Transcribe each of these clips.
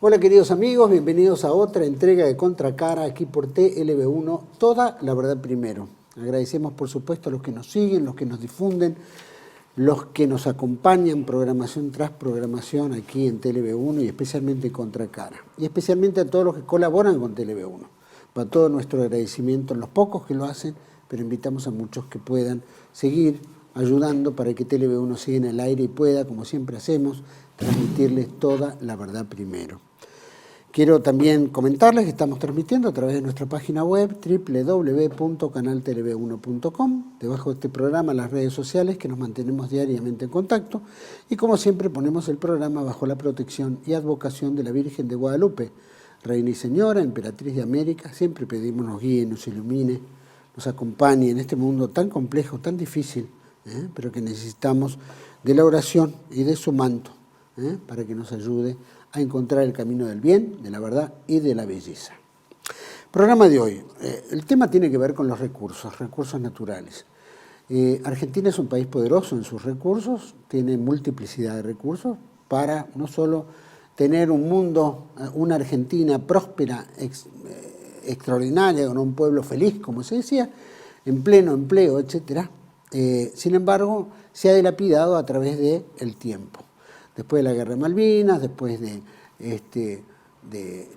Hola queridos amigos, bienvenidos a otra entrega de Contracara aquí por TLB1, toda la verdad primero. Agradecemos por supuesto a los que nos siguen, los que nos difunden, los que nos acompañan programación tras programación aquí en TLB1 y especialmente Contracara. Y especialmente a todos los que colaboran con TLB1. Para todo nuestro agradecimiento, los pocos que lo hacen, pero invitamos a muchos que puedan seguir ayudando para que TLB1 siga en el aire y pueda, como siempre hacemos, transmitirles toda la verdad primero. Quiero también comentarles que estamos transmitiendo a través de nuestra página web www.canaltlb1.com, debajo de este programa las redes sociales que nos mantenemos diariamente en contacto y como siempre ponemos el programa bajo la protección y advocación de la Virgen de Guadalupe, Reina y Señora, Emperatriz de América. Siempre pedimos nos guíe, nos ilumine, nos acompañe en este mundo tan complejo, tan difícil, pero que necesitamos de la oración y de su manto para que nos ayude a encontrar el camino del bien, de la verdad y de la belleza. Programa de hoy. El tema tiene que ver con los recursos naturales. Argentina es un país poderoso en sus recursos, tiene multiplicidad de recursos para no solo tener un mundo, una Argentina próspera, extraordinaria, con un pueblo feliz, como se decía, en pleno empleo, etc. Sin embargo, se ha dilapidado a través del tiempo. Después de la Guerra de Malvinas, después de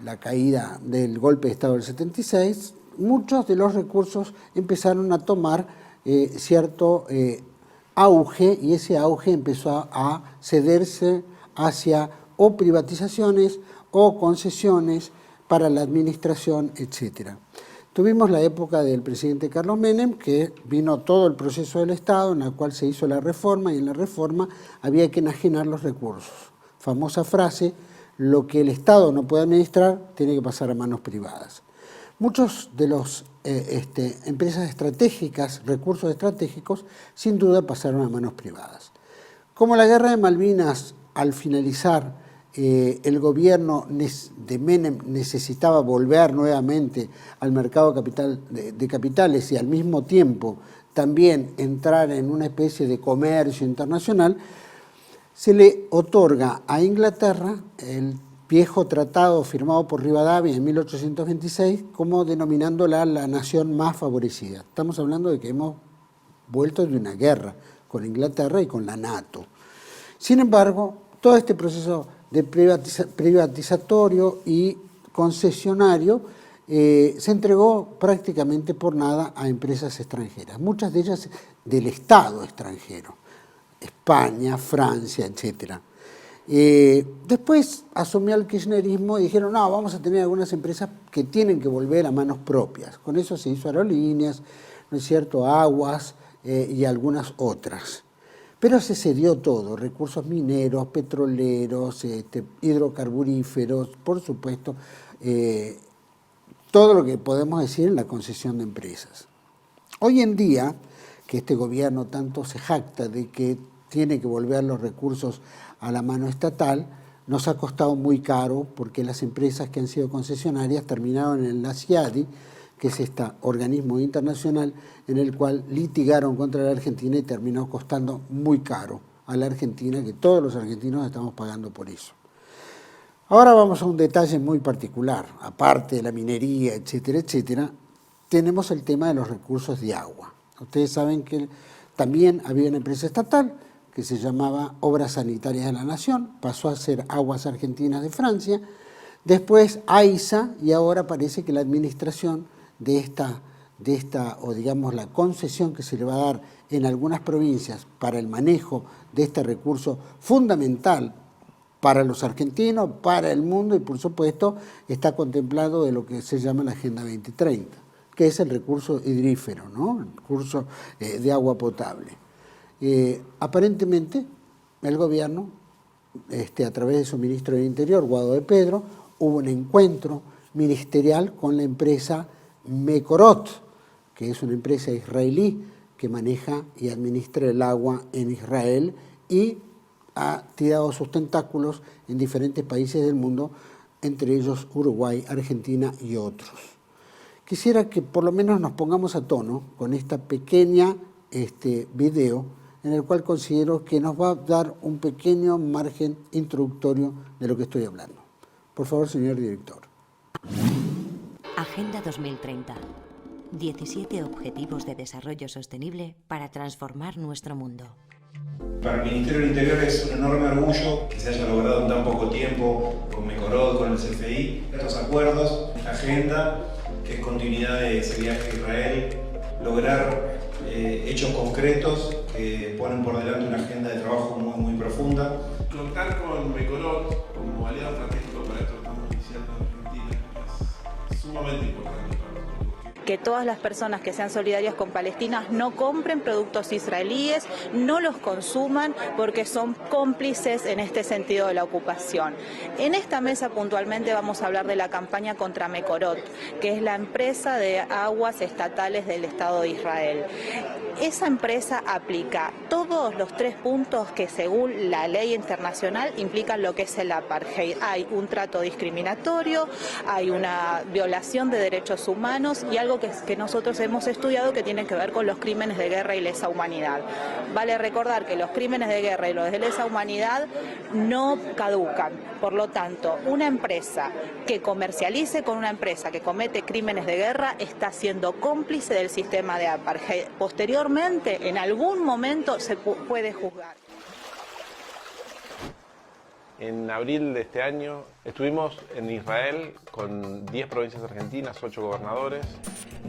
la caída del golpe de Estado del 76, muchos de los recursos empezaron a tomar cierto auge y ese auge empezó a cederse hacia o privatizaciones o concesiones para la administración, etc. Tuvimos la época del presidente Carlos Menem, que vino todo el proceso del Estado, en la cual se hizo la reforma, y en la reforma había que enajenar los recursos. Famosa frase, lo que el Estado no puede administrar, tiene que pasar a manos privadas. Muchos de los empresas estratégicas, recursos estratégicos, sin duda pasaron a manos privadas. Como la Guerra de Malvinas, al finalizar, el gobierno de Menem necesitaba volver nuevamente al mercado de capitales y al mismo tiempo también entrar en una especie de comercio internacional, se le otorga a Inglaterra el viejo tratado firmado por Rivadavia en 1826 como denominándola la nación más favorecida. Estamos hablando de que hemos vuelto de una guerra con Inglaterra y con la NATO. Sin embargo, todo este proceso de privatizatorio y concesionario se entregó prácticamente por nada a empresas extranjeras, muchas de ellas del Estado extranjero, España, Francia, etc. Después asumió el kirchnerismo y dijeron, no, vamos a tener algunas empresas que tienen que volver a manos propias. Con eso se hizo Aerolíneas, ¿no es cierto?, Aguas y algunas otras. Pero se cedió todo, recursos mineros, petroleros, hidrocarburíferos, por supuesto, todo lo que podemos decir en la concesión de empresas. Hoy en día, que este gobierno tanto se jacta de que tiene que volver los recursos a la mano estatal, nos ha costado muy caro porque las empresas que han sido concesionarias terminaron en la CIADI, que es este organismo internacional en el cual litigaron contra la Argentina y terminó costando muy caro a la Argentina, que todos los argentinos estamos pagando por eso. Ahora vamos a un detalle muy particular, aparte de la minería, etcétera, etcétera, tenemos el tema de los recursos de agua. Ustedes saben que también había una empresa estatal que se llamaba Obras Sanitarias de la Nación, pasó a ser Aguas Argentinas de Francia, después AISA, y ahora parece que la administración de esta, o digamos la concesión que se le va a dar en algunas provincias para el manejo de este recurso fundamental para los argentinos, para el mundo y por supuesto está contemplado de lo que se llama la Agenda 2030, que es el recurso hidrífero, ¿no?, el recurso de agua potable. Aparentemente el gobierno, a través de su ministro del Interior, Guado de Pedro, hubo un encuentro ministerial con la empresa Mekorot, que es una empresa israelí que maneja y administra el agua en Israel y ha tirado sus tentáculos en diferentes países del mundo, entre ellos Uruguay, Argentina y otros. Quisiera que por lo menos nos pongamos a tono con esta pequeña video en el cual considero que nos va a dar un pequeño margen introductorio de lo que estoy hablando. Por favor, señor director. Agenda 2030. 17 Objetivos de Desarrollo Sostenible para transformar nuestro mundo. Para el Ministerio del Interior es un enorme orgullo que se haya logrado en tan poco tiempo con Mecorot, con el CFI, estos acuerdos, esta agenda, que es continuidad de ese viaje a Israel, lograr hechos concretos que ponen por delante una agenda de trabajo muy profunda. Contar con Mecorot como aliado estratégico para esto que estamos iniciando en Argentina es sumamente importante para nosotros. Que todas las personas que sean solidarias con Palestina no compren productos israelíes, no los consuman porque son cómplices en este sentido de la ocupación. En esta mesa puntualmente vamos a hablar de la campaña contra Mecorot, que es la empresa de aguas estatales del Estado de Israel. Esa empresa aplica todos los 3 puntos que según la ley internacional implican lo que es el apartheid. Hay un trato discriminatorio, hay una violación de derechos humanos y algo que nosotros hemos estudiado que tiene que ver con los crímenes de guerra y lesa humanidad. Vale recordar que los crímenes de guerra y los de lesa humanidad no caducan. Por lo tanto, una empresa que comercialice con una empresa que comete crímenes de guerra está siendo cómplice del sistema de apartheid. Posteriormente, en algún momento, se puede juzgar. En abril de este año estuvimos en Israel con 10 provincias argentinas, 8 gobernadores.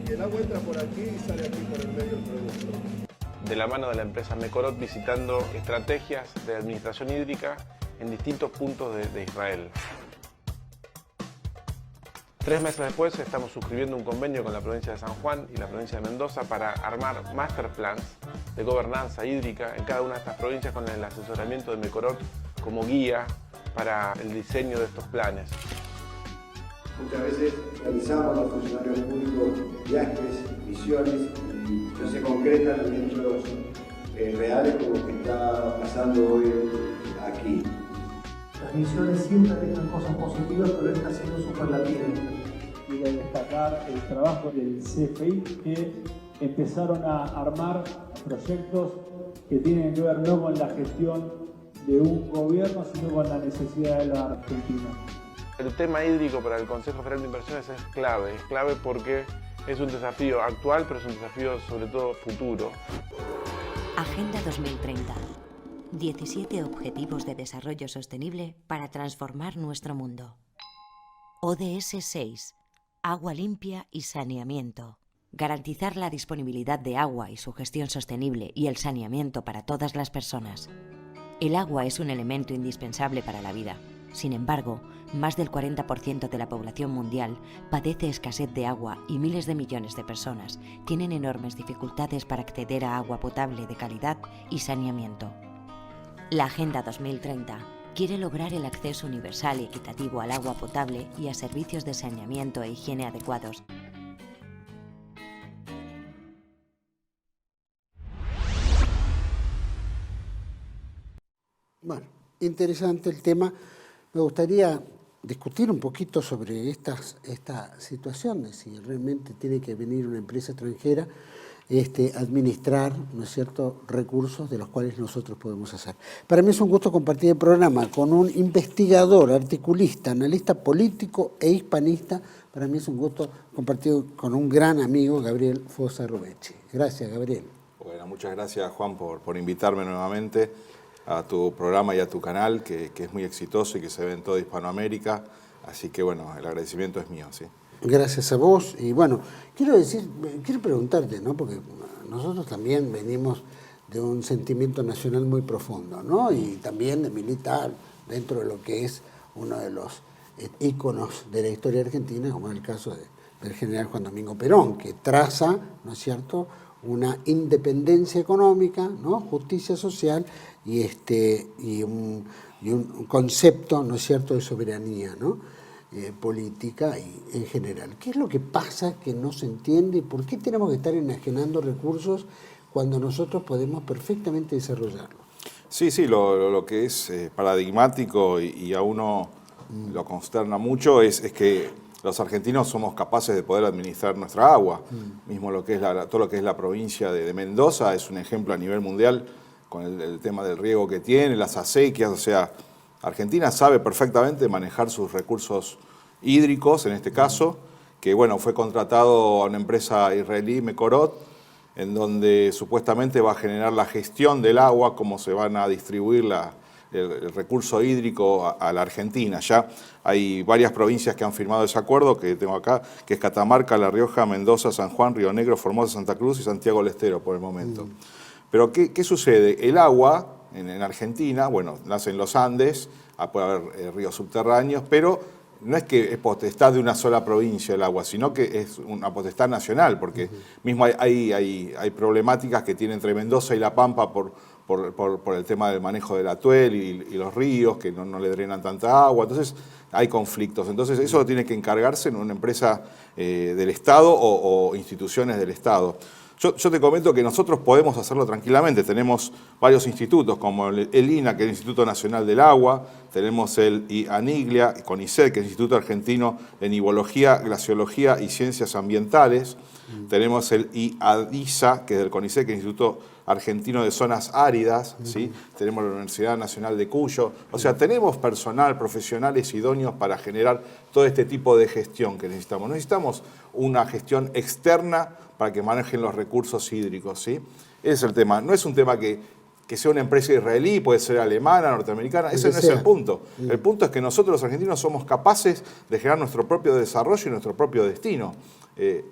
Y el agua entra por aquí y sale aquí por el medio del producto. De la mano de la empresa Mecorot visitando estrategias de administración hídrica en distintos puntos de Israel. 3 meses después estamos suscribiendo un convenio con la provincia de San Juan y la provincia de Mendoza para armar master plans de gobernanza hídrica en cada una de estas provincias con el asesoramiento de Mecorot como guía para el diseño de estos planes. Muchas veces realizamos los funcionarios públicos viajes, misiones y no se concretan en hechos reales como lo que está pasando hoy aquí. Las misiones siempre dejan cosas positivas, pero está siendo superlativa. Y de destacar el trabajo del CFI, que empezaron a armar proyectos que tienen que ver no con la gestión de un gobierno, sino con la necesidad de la Argentina. El tema hídrico para el Consejo Federal de Inversiones es clave porque es un desafío actual, pero es un desafío sobre todo futuro. Agenda 2030. 17 Objetivos de Desarrollo Sostenible para transformar nuestro mundo. ODS 6. Agua limpia y saneamiento. Garantizar la disponibilidad de agua y su gestión sostenible y el saneamiento para todas las personas. El agua es un elemento indispensable para la vida. Sin embargo, más del 40% de la población mundial padece escasez de agua y miles de millones de personas tienen enormes dificultades para acceder a agua potable de calidad y saneamiento. La Agenda 2030 quiere lograr el acceso universal y equitativo al agua potable y a servicios de saneamiento e higiene adecuados. Bueno, interesante el tema. Me gustaría discutir un poquito sobre esta situación de si realmente tiene que venir una empresa extranjera administrar, ¿no es cierto?, recursos de los cuales nosotros podemos hacer. Para mí es un gusto compartir el programa con un investigador, articulista, analista político e hispanista. Para mí es un gusto compartir con un gran amigo, Gabriel Fossa Rubechi. Gracias, Gabriel. Bueno, muchas gracias, Juan, por invitarme nuevamente a tu programa y a tu canal, que es muy exitoso y que se ve en toda Hispanoamérica. Así que, bueno, el agradecimiento es mío, ¿sí? Gracias a vos. Y bueno, quiero preguntarte, ¿no? Porque nosotros también venimos de un sentimiento nacional muy profundo, ¿no? Y también de militar dentro de lo que es uno de los íconos de la historia argentina, como es el caso del general Juan Domingo Perón, que traza, ¿no es cierto?, una independencia económica, ¿no?, justicia social y un concepto, ¿no es cierto?, de soberanía, ¿no?, política y en general. ¿Qué es lo que pasa que no se entiende y por qué tenemos que estar enajenando recursos cuando nosotros podemos perfectamente desarrollarlo? Sí, lo que es paradigmático y a uno lo consterna mucho es que los argentinos somos capaces de poder administrar nuestra agua. Mismo lo que es todo lo que es la provincia de Mendoza es un ejemplo a nivel mundial con el tema del riego que tiene, las acequias, o sea, Argentina sabe perfectamente manejar sus recursos hídricos, en este caso, que bueno, fue contratado a una empresa israelí, Mekorot, en donde supuestamente va a generar la gestión del agua, cómo se van a distribuir el recurso hídrico a la Argentina. Ya hay varias provincias que han firmado ese acuerdo, que tengo acá, que es Catamarca, La Rioja, Mendoza, San Juan, Río Negro, Formosa, Santa Cruz y Santiago del Estero por el momento. Pero ¿qué sucede? El agua en Argentina, bueno, nace en los Andes, puede haber ríos subterráneos, pero no es que es potestad de una sola provincia el agua, sino que es una potestad nacional, porque mismo hay problemáticas que tiene entre Mendoza y La Pampa por el tema del manejo del atuel y los ríos, que no le drenan tanta agua, entonces hay conflictos. Entonces eso lo tiene que encargarse en una empresa del Estado o instituciones del Estado. Yo te comento que nosotros podemos hacerlo tranquilamente. Tenemos varios institutos, como el INA, que es el Instituto Nacional del Agua, tenemos el ANIGLIA, CONICET, que es el Instituto Argentino de Nivología, Glaciología y Ciencias Ambientales, tenemos el IADISA, que es del CONICET, que es el Instituto Argentino de Zonas Áridas, ¿sí? Tenemos la Universidad Nacional de Cuyo, o sea, tenemos personal, profesionales idóneos para generar todo este tipo de gestión que necesitamos. Necesitamos una gestión externa para que manejen los recursos hídricos, ¿sí? Ese es el tema. No es un tema que sea una empresa israelí, puede ser alemana, norteamericana, ese no es el punto. El punto es que nosotros los argentinos somos capaces de generar nuestro propio desarrollo y nuestro propio destino.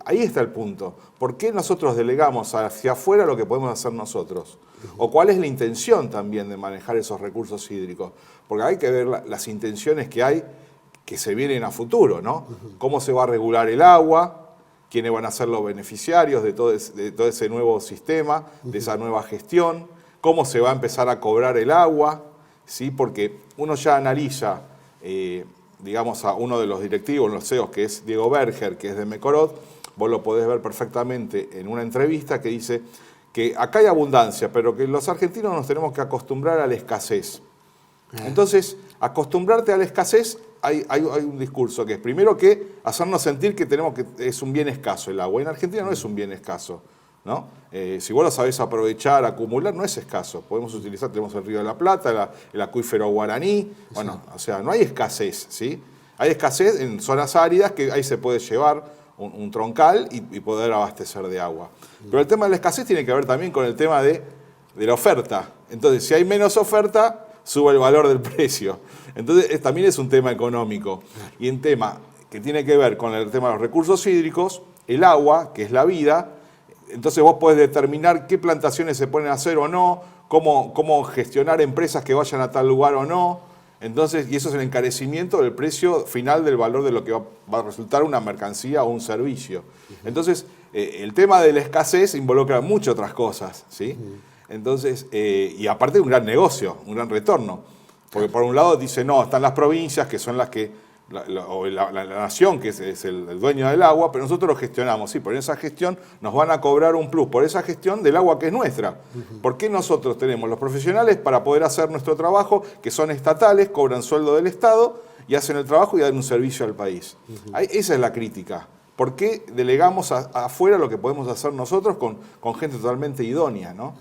Ahí está el punto. ¿Por qué nosotros delegamos hacia afuera lo que podemos hacer nosotros? ¿O cuál es la intención también de manejar esos recursos hídricos? Porque hay que ver las intenciones que hay, que se vienen a futuro, ¿no? ¿Cómo se va a regular el agua? ¿Quiénes van a ser los beneficiarios de todo ese nuevo sistema, de esa nueva gestión? ¿Cómo se va a empezar a cobrar el agua? ¿Sí? Porque uno ya analiza, digamos, a uno de los directivos, los CEOs, que es Diego Berger, que es de Mekorot, vos lo podés ver perfectamente en una entrevista que dice que acá hay abundancia, pero que los argentinos nos tenemos que acostumbrar a la escasez. Entonces, acostumbrarte a la escasez, hay un discurso que es primero que hacernos sentir que es un bien escaso el agua. En Argentina no es un bien escaso, ¿no? Si vos lo sabés aprovechar, acumular, no es escaso. Podemos utilizar, tenemos el Río de la Plata, el acuífero guaraní, bueno, o sea, no hay escasez, ¿sí? Hay escasez en zonas áridas que ahí se puede llevar un troncal y poder abastecer de agua. Pero el tema de la escasez tiene que ver también con el tema de la oferta. Entonces, si hay menos oferta, sube el valor del precio. Entonces, también es un tema económico. Y en tema que tiene que ver con el tema de los recursos hídricos, el agua, que es la vida, entonces vos podés determinar qué plantaciones se pueden hacer o no, cómo gestionar empresas que vayan a tal lugar o no. Entonces, y eso es el encarecimiento del precio final del valor de lo que va a resultar una mercancía o un servicio. Entonces, el tema de la escasez involucra muchas otras cosas, ¿sí? Entonces, y aparte un gran negocio, un gran retorno. Porque por un lado dice, no, están las provincias que son las que, la nación que es el dueño del agua, pero nosotros lo gestionamos, sí, por esa gestión nos van a cobrar un plus, por esa gestión del agua que es nuestra. ¿Por qué nosotros tenemos los profesionales para poder hacer nuestro trabajo, que son estatales, cobran sueldo del Estado y hacen el trabajo y dan un servicio al país? Esa es la crítica. ¿Por qué delegamos afuera lo que podemos hacer nosotros con gente totalmente idónea, ¿no?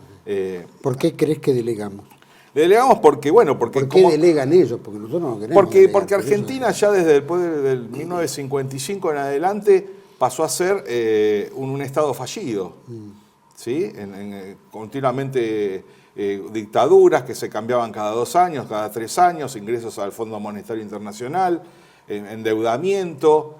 ¿Por qué crees que delegamos? Delegamos porque, bueno, porque... ¿Por qué delegan ellos? Porque nosotros no queremos delegar, porque Argentina ya desde después del 1955 en adelante pasó a ser un Estado fallido, ¿sí? Continuamente dictaduras que se cambiaban cada 2 años, cada 3 años, ingresos al Fondo Monetario Internacional, endeudamiento,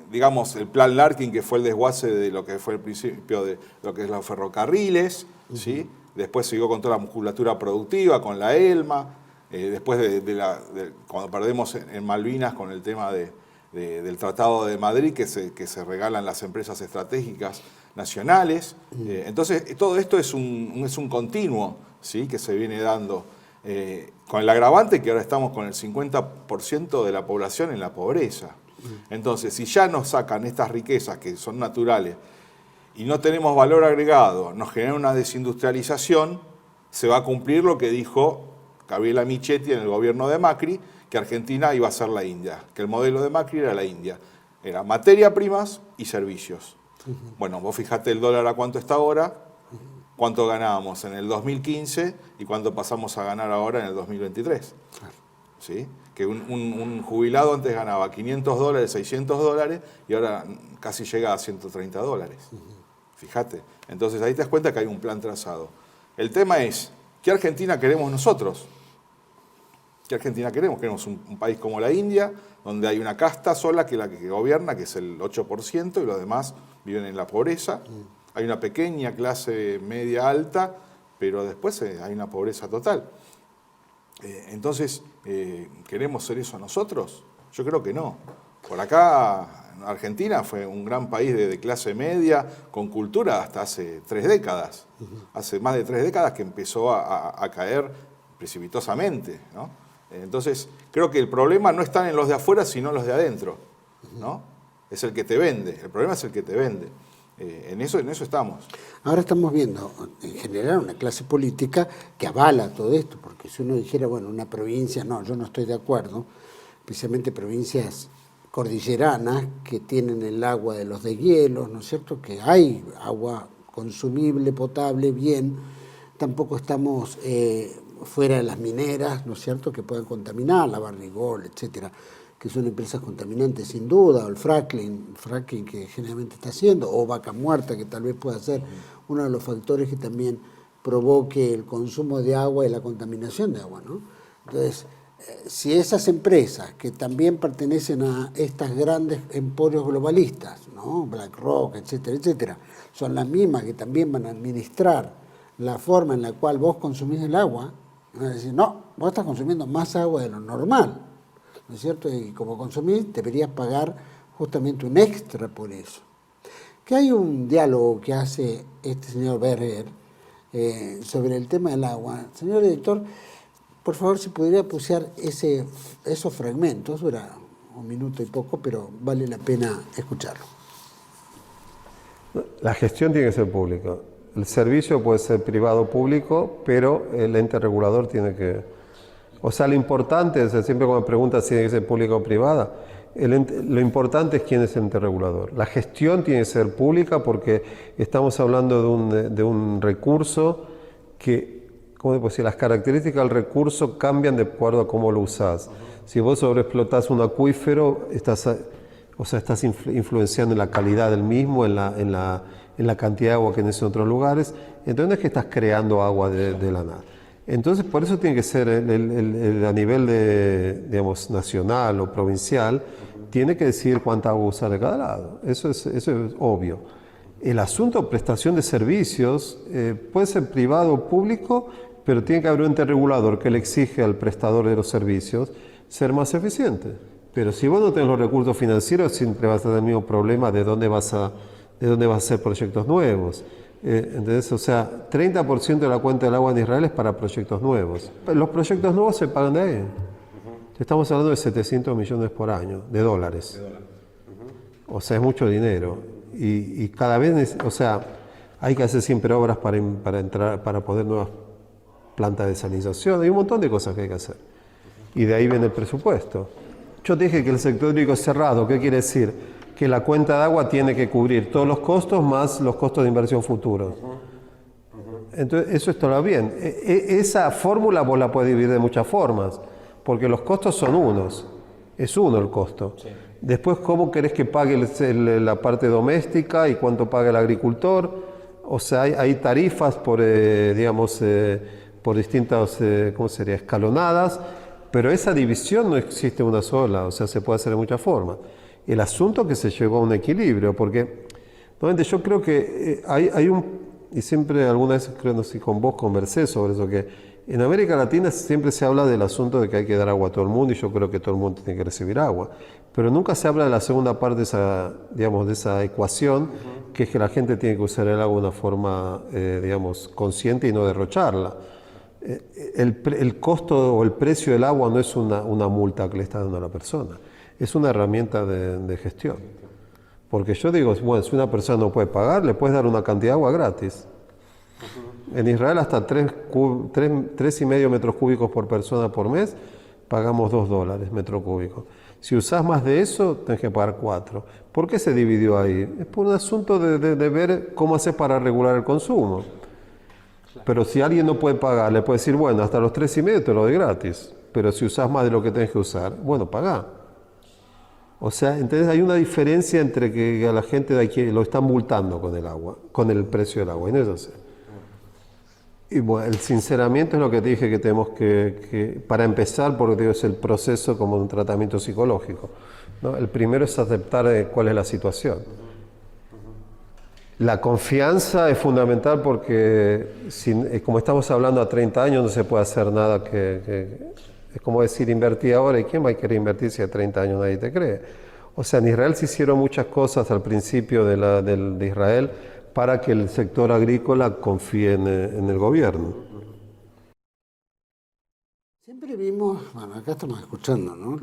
digamos, el plan Larkin, que fue el desguace de lo que fue el principio de lo que es los ferrocarriles, ¿sí? Después siguió con toda la musculatura productiva, con la ELMA, después cuando perdemos en Malvinas con el tema del Tratado de Madrid, que se regalan las empresas estratégicas nacionales. Entonces, todo esto es un continuo, ¿sí? Que se viene dando, con el agravante que ahora estamos con el 50% de la población en la pobreza. Entonces, si ya nos sacan estas riquezas que son naturales, y no tenemos valor agregado, nos genera una desindustrialización, se va a cumplir lo que dijo Gabriela Michetti en el gobierno de Macri, que Argentina iba a ser la India, que el modelo de Macri era la India. Era materia primas y servicios. Bueno, vos fijate el dólar a cuánto está ahora, cuánto ganábamos en el 2015 y cuánto pasamos a ganar ahora en el 2023. ¿Sí? Que un jubilado antes ganaba $500, $600 y ahora casi llega a $130. Fíjate. Entonces ahí te das cuenta que hay un plan trazado. El tema es, ¿qué Argentina queremos nosotros? ¿Qué Argentina queremos? Queremos un país como la India, donde hay una casta sola que es la que gobierna, que es el 8%, y los demás viven en la pobreza. Hay una pequeña clase media alta, pero después hay una pobreza total. Entonces, ¿queremos ser eso nosotros? Yo creo que no. Por acá, Argentina fue un gran país de clase media, con cultura hasta hace 3 décadas. Hace más de 3 décadas que empezó a caer precipitosamente, ¿no? Entonces, creo que el problema no está en los de afuera, sino en los de adentro, ¿no? Es el que te vende, el problema es el que te vende. En eso estamos. Ahora estamos viendo, en general, una clase política que avala todo esto, porque si uno dijera, bueno, una provincia, no, yo no estoy de acuerdo, especialmente provincias cordilleranas que tienen el agua de los deshielos, ¿no es cierto?, que hay agua consumible, potable, bien, tampoco estamos fuera de las mineras, ¿no es cierto?, que puedan contaminar, la Barrigol, etcétera, que son empresas contaminantes sin duda, o el fracking que generalmente está haciendo, o Vaca Muerta, que tal vez pueda ser uno de los factores que también provoque el consumo de agua y la contaminación de agua, ¿no? Entonces, si esas empresas que también pertenecen a estas grandes emporios globalistas, ¿no?, BlackRock, etcétera, etcétera, son las mismas que también van a administrar la forma en la cual vos consumís el agua, van a decir, no, vos estás consumiendo más agua de lo normal, ¿no es cierto? Y como consumís, deberías pagar justamente un extra por eso. Que hay un diálogo que hace este señor Berger sobre el tema del agua. Señor director, por favor, si pudiera pusear esos fragmentos, dura 1 minuto y poco, pero vale la pena escucharlo. La gestión tiene que ser pública. El servicio puede ser privado o público, pero el ente regulador tiene que... O sea, lo importante, o sea, siempre cuando me preguntan si tiene que ser pública o privada, lo importante es quién es el ente regulador. La gestión tiene que ser pública porque estamos hablando de un recurso que, ¿cómo puedo decir? Las características del recurso cambian de acuerdo a cómo lo usás. Si vos sobreexplotás un acuífero, estás influenciando en la calidad del mismo, en la cantidad de agua que necesitan otros lugares. Entonces no es que estás creando agua de la nada. Entonces, por eso tiene que ser a nivel digamos, nacional o provincial, tiene que decidir cuánta agua usar de cada lado. Eso es obvio. El asunto de prestación de servicios puede ser privado o público, pero tiene que haber un ente regulador que le exige al prestador de los servicios ser más eficiente. Pero si vos no tenés los recursos financieros, siempre vas a tener el mismo problema de dónde vas a hacer proyectos nuevos. Entonces, o sea, 30% de la cuenta del agua en Israel es para proyectos nuevos. Los proyectos nuevos se pagan de ahí. Estamos hablando de 700 millones por año, de dólares. O sea, es mucho dinero. Y cada vez, o sea, hay que hacer siempre obras para poner nuevas plantas de desalinización. Hay un montón de cosas que hay que hacer. Y de ahí viene el presupuesto. Yo te dije que el sector hídrico es cerrado. ¿Qué quiere decir? Que la cuenta de agua tiene que cubrir todos los costos más los costos de inversión futuros. Entonces, eso está bien. Esa fórmula vos la podés dividir de muchas formas, porque los costos son unos. Es uno el costo. Sí. Después, ¿cómo querés que pague la parte doméstica y cuánto paga el agricultor? O sea, hay tarifas por distintas, ¿cómo sería? Escalonadas, pero esa división no existe una sola, o sea, se puede hacer de muchas formas. El asunto es que se llegó a un equilibrio, porque normalmente yo creo que hay y siempre alguna vez, creo, no sé si con vos conversé sobre eso, que en América Latina siempre se habla del asunto de que hay que dar agua a todo el mundo, y yo creo que todo el mundo tiene que recibir agua, pero nunca se habla de la segunda parte de esa ecuación, que es que la gente tiene que usar el agua de una forma, consciente y no derrocharla. El costo o el precio del agua no es una multa que le está dando a la persona. Es una herramienta de gestión. Porque yo digo, bueno, si una persona no puede pagar, le puedes dar una cantidad de agua gratis. En Israel hasta 3,5 metros cúbicos por persona por mes, pagamos $2 metro cúbico. Si usás más de eso, tenés que pagar 4. ¿Por qué se dividió ahí? Es por un asunto de ver cómo haces para regular el consumo. Pero si alguien no puede pagar, le puede decir, bueno, hasta los 3,5 te lo doy gratis. Pero si usás más de lo que tenés que usar, bueno, pagá. O sea, entonces hay una diferencia entre que a la gente de aquí lo están multando con el agua, con el precio del agua, y no es así. Y bueno, el sinceramiento es lo que te dije que tenemos que para empezar, porque digo, es el proceso como un tratamiento psicológico, ¿no? El primero es aceptar cuál es la situación. La confianza es fundamental porque, como estamos hablando a 30 años, no se puede hacer nada es como decir invertir ahora, ¿y quién va a querer invertir si a 30 años nadie te cree? O sea, en Israel se hicieron muchas cosas al principio de Israel para que el sector agrícola confíe en el gobierno. Siempre vimos, bueno, acá estamos escuchando, ¿no?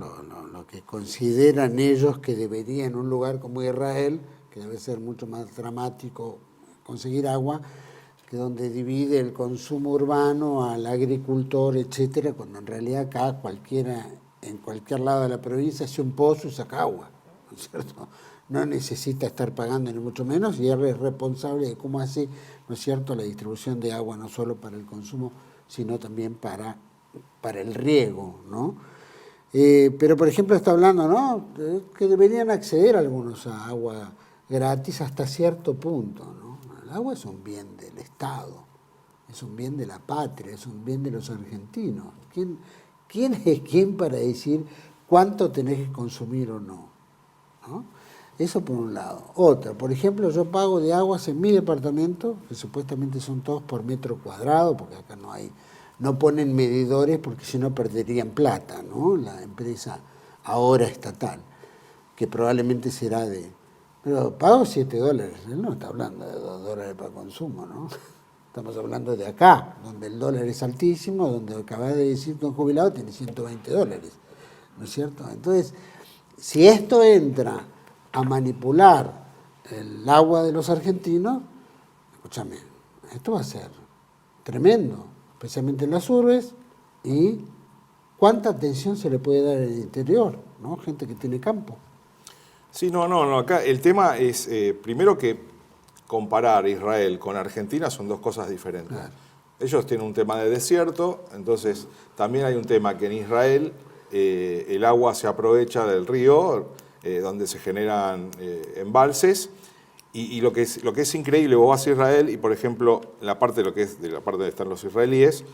Lo que consideran ellos que debería en un lugar como Israel, que debe ser mucho más dramático conseguir agua, que donde divide el consumo urbano al agricultor, etcétera, cuando en realidad acá cualquiera, en cualquier lado de la provincia, hace un pozo y saca agua, ¿no es cierto? No necesita estar pagando ni mucho menos y es responsable de cómo hace, ¿no es cierto?, la distribución de agua no solo para el consumo, sino también para el riego, ¿no? Pero, por ejemplo, está hablando, ¿no?, que deberían acceder algunos a agua gratis hasta cierto punto, ¿no? El agua es un bien del Estado, es un bien de la patria, es un bien de los argentinos. ¿Quién es quién para decir cuánto tenés que consumir o no? ¿No? Eso por un lado. Otra, por ejemplo, yo pago de aguas en mi departamento, que supuestamente son todos por metro cuadrado, porque acá no ponen medidores porque si no perderían plata, ¿no? La empresa ahora estatal, que probablemente será pero pago $7, él no está hablando de $2 para consumo, ¿no? Estamos hablando de acá, donde el dólar es altísimo, donde acaba de decir que un jubilado tiene $120, ¿no es cierto? Entonces, si esto entra a manipular el agua de los argentinos, escúchame, esto va a ser tremendo, especialmente en las urbes, y cuánta atención se le puede dar en el interior, ¿no? Gente que tiene campo. Sí, no, acá el tema es, primero que comparar Israel con Argentina son dos cosas diferentes. Claro. Ellos tienen un tema de desierto, entonces también hay un tema que en Israel el agua se aprovecha del río, donde se generan embalses, y lo que es increíble, vos vas a Israel y, por ejemplo, la parte de la parte donde están los israelíes,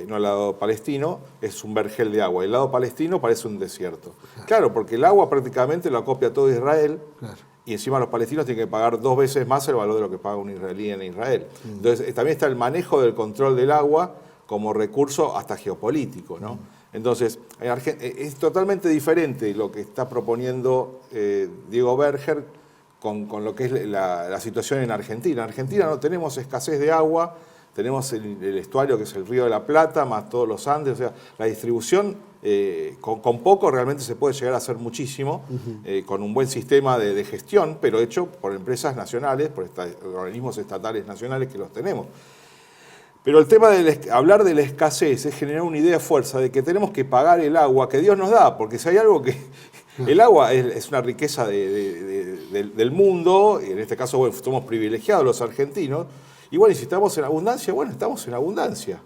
no el lado palestino, es un vergel de agua. El lado palestino parece un desierto. Claro, porque el agua prácticamente lo acopia todo Israel, claro, y encima los palestinos tienen que pagar 2 veces más el valor de lo que paga un israelí en Israel. Entonces, también está el manejo del control del agua como recurso hasta geopolítico, ¿no? Entonces, es totalmente diferente lo que está proponiendo Diego Berger con lo que es la situación en Argentina. En Argentina no tenemos escasez de agua, tenemos el estuario que es el Río de la Plata, más todos los Andes, o sea, la distribución con poco realmente se puede llegar a hacer muchísimo, con un buen sistema de gestión, pero hecho por empresas nacionales, por organismos estatales nacionales que los tenemos. Pero el tema de hablar de la escasez es generar una idea fuerza de que tenemos que pagar el agua que Dios nos da, porque si hay algo que... El agua es una riqueza del mundo, y en este caso bueno, somos privilegiados los argentinos, y bueno, y si estamos en abundancia, bueno, estamos en abundancia.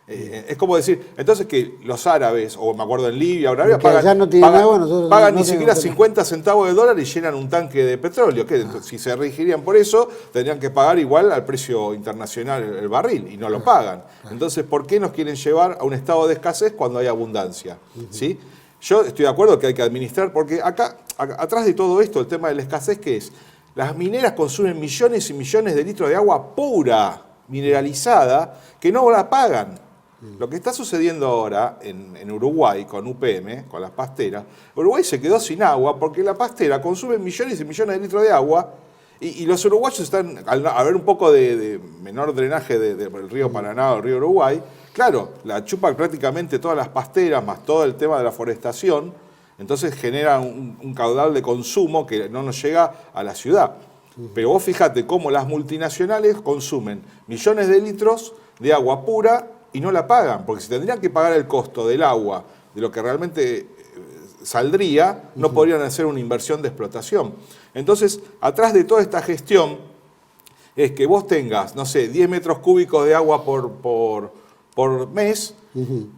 Es como decir, entonces que los árabes, o me acuerdo en Libia, Arabia, pagan ni siquiera 50 centavos de dólar y llenan un tanque de petróleo. Que si se regirían por eso, tendrían que pagar igual al precio internacional el barril, y no lo pagan. Entonces, ¿por qué nos quieren llevar a un estado de escasez cuando hay abundancia? ¿Sí? Yo estoy de acuerdo que hay que administrar, porque acá, atrás de todo esto, el tema de la escasez, ¿qué es? Las mineras consumen millones y millones de litros de agua pura, mineralizada, que no la pagan. Lo que está sucediendo ahora en Uruguay con UPM, con las pasteras, Uruguay se quedó sin agua porque la pastera consume millones y millones de litros de agua y los uruguayos están, al haber un poco de menor drenaje del río Paraná o el río Uruguay, claro, la chupan prácticamente todas las pasteras, más todo el tema de la forestación, entonces genera un caudal de consumo que no nos llega a la ciudad. Pero vos fíjate cómo las multinacionales consumen millones de litros de agua pura y no la pagan, porque si tendrían que pagar el costo del agua, de lo que realmente saldría, no podrían hacer una inversión de explotación. Entonces, atrás de toda esta gestión, es que vos tengas, no sé, 10 metros cúbicos de agua por mes,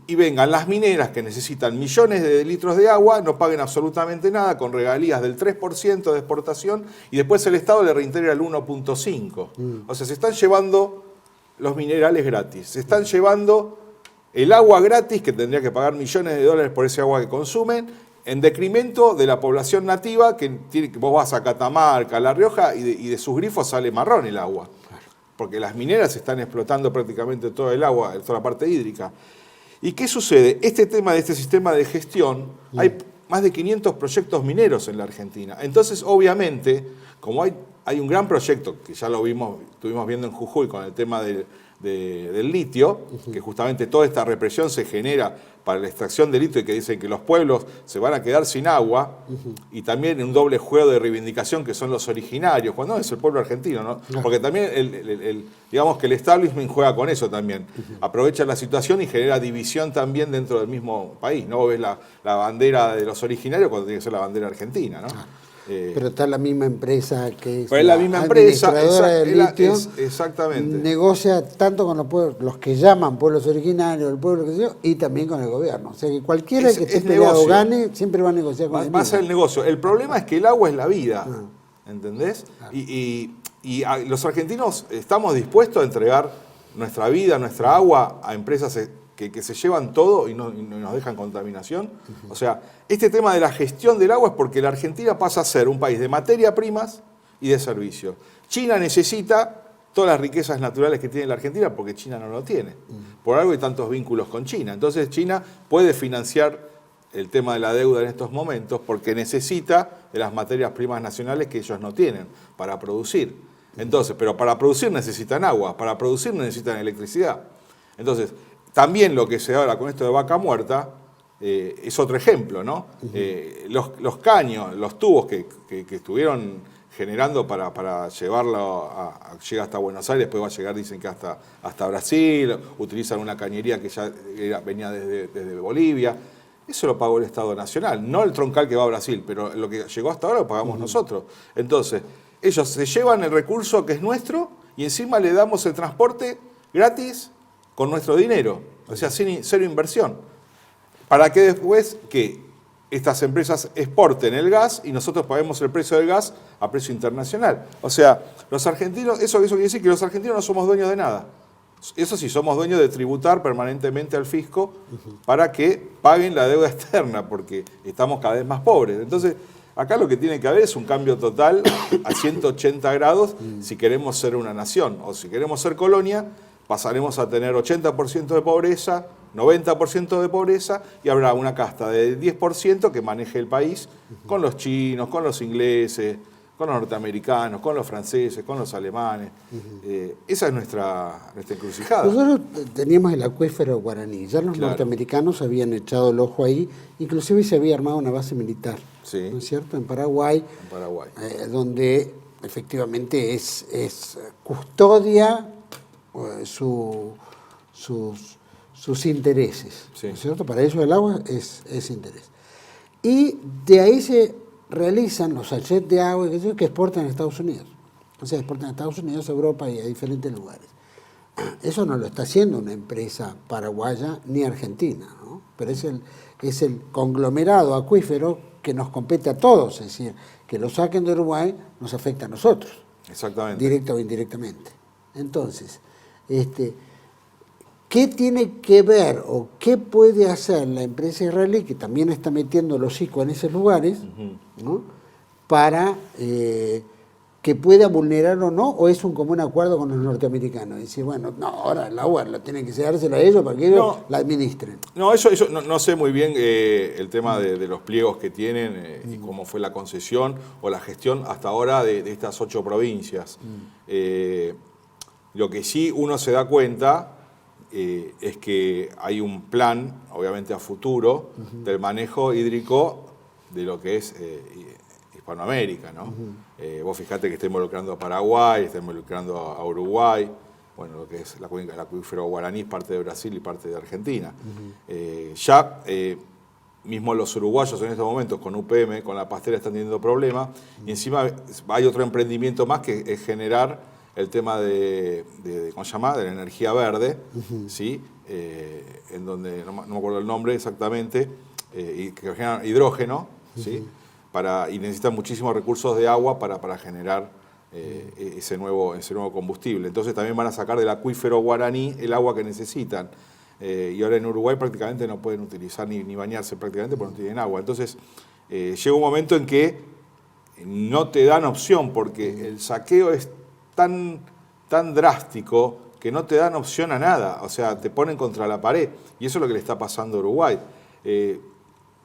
y vengan las mineras que necesitan millones de litros de agua, no paguen absolutamente nada, con regalías del 3% de exportación, y después el Estado le reintegra el 1.5%. O sea, se están llevando los minerales gratis, se están llevando el agua gratis, que tendría que pagar millones de dólares por ese agua que consumen, en decremento de la población nativa, que vos vas a Catamarca, a La Rioja, y de sus grifos sale marrón el agua. Porque las mineras están explotando prácticamente todo el agua, toda la parte hídrica. ¿Y qué sucede? Este tema de este sistema de gestión, hay más de 500 proyectos mineros en la Argentina. Entonces, obviamente, como hay un gran proyecto, que ya lo estuvimos viendo en Jujuy con el tema del litio, que justamente toda esta represión se genera para la extracción de litio, y que dicen que los pueblos se van a quedar sin agua, y también un doble juego de reivindicación que son los originarios, cuando es el pueblo argentino, ¿no? Porque también digamos que el establishment juega con eso también, aprovecha la situación y genera división también dentro del mismo país, ¿no? Vos ves la bandera de los originarios cuando tiene que ser la bandera argentina, ¿no? Pero está la misma empresa que es la misma empresa, del litio, exactamente. Negocia tanto con los pueblos, los que llaman pueblos originarios, el pueblo que sé yo, y también con el gobierno. O sea que cualquiera que esté peleado gane, siempre va a negociar con el más el negocio. El problema es que el agua es la vida, ¿entendés? Y los argentinos estamos dispuestos a entregar nuestra vida, nuestra agua a empresas que se llevan todo y nos dejan contaminación. O sea, este tema de la gestión del agua es porque la Argentina pasa a ser un país de materia primas y de servicios. China necesita todas las riquezas naturales que tiene la Argentina porque China no lo tiene. Por algo hay tantos vínculos con China. Entonces China puede financiar el tema de la deuda en estos momentos porque necesita de las materias primas nacionales que ellos no tienen para producir. Entonces, pero para producir necesitan agua, para producir necesitan electricidad. Entonces, también lo que se da ahora con esto de Vaca Muerta es otro ejemplo, ¿no? Los caños, los tubos que estuvieron generando para llevarlo llega hasta Buenos Aires, después va a llegar, dicen que hasta Brasil, utilizan una cañería que ya venía desde Bolivia. Eso lo pagó el Estado Nacional, no el troncal que va a Brasil, pero lo que llegó hasta ahora lo pagamos nosotros. Entonces, ellos se llevan el recurso que es nuestro y encima le damos el transporte gratis con nuestro dinero, o sea, cero inversión, para que después que estas empresas exporten el gas y nosotros paguemos el precio del gas a precio internacional. O sea, los argentinos, eso quiere decir que los argentinos no somos dueños de nada. Eso sí, somos dueños de tributar permanentemente al fisco para que paguen la deuda externa, porque estamos cada vez más pobres. Entonces, acá lo que tiene que haber es un cambio total a 180 grados si queremos ser una nación, o si queremos ser colonia, pasaremos a tener 80% de pobreza, 90% de pobreza, y habrá una casta de 10% que maneje el país con los chinos, con los ingleses, con los norteamericanos, con los franceses, con los alemanes. Esa es nuestra encrucijada. Nosotros teníamos el acuífero guaraní, ya los norteamericanos habían echado el ojo ahí, inclusive se había armado una base militar, ¿no es cierto?, en Paraguay, donde efectivamente es custodia sus intereses, ¿no es cierto? Para ellos el agua es interés. Y de ahí se realizan los sachets de agua que exportan a Estados Unidos. O sea, exportan a Estados Unidos, a Europa y a diferentes lugares. Eso no lo está haciendo una empresa paraguaya ni argentina, ¿no? Pero es el conglomerado acuífero que nos compete a todos, es decir, que lo saquen de Uruguay nos afecta a nosotros. Exactamente. Directa o indirectamente. Entonces, ¿qué tiene que ver o qué puede hacer la empresa israelí, que también está metiendo el hocico en esos lugares, ¿no?, para que pueda vulnerar o no, o es un común acuerdo con los norteamericanos? Decir, bueno, no, ahora el agua lo tienen que dársela a ellos para que ellos la administren. No, eso no sé muy bien el tema de los pliegos que tienen y cómo fue la concesión o la gestión hasta ahora de estas 8 provincias. Lo que sí uno se da cuenta es que hay un plan, obviamente a futuro, del manejo hídrico de lo que es Hispanoamérica, ¿no? Vos fijate que está involucrando a Paraguay, está involucrando a Uruguay, bueno, lo que es la cuenca del acuífero guaraní, parte de Brasil y parte de Argentina. Mismo los uruguayos en estos momentos con UPM, con la pastera, están teniendo problemas, y encima hay otro emprendimiento más que es generar el tema ¿cómo se llama?, de la energía verde, ¿sí? En donde, no me acuerdo el nombre exactamente, y que generan hidrógeno, ¿sí? Y necesitan muchísimos recursos de agua para generar ese nuevo combustible. Entonces también van a sacar del acuífero guaraní el agua que necesitan. Y ahora en Uruguay prácticamente no pueden utilizar ni bañarse prácticamente porque no tienen agua. Entonces llega un momento en que no te dan opción porque el saqueo es tan drástico que no te dan opción a nada. O sea, te ponen contra la pared. Y eso es lo que le está pasando a Uruguay.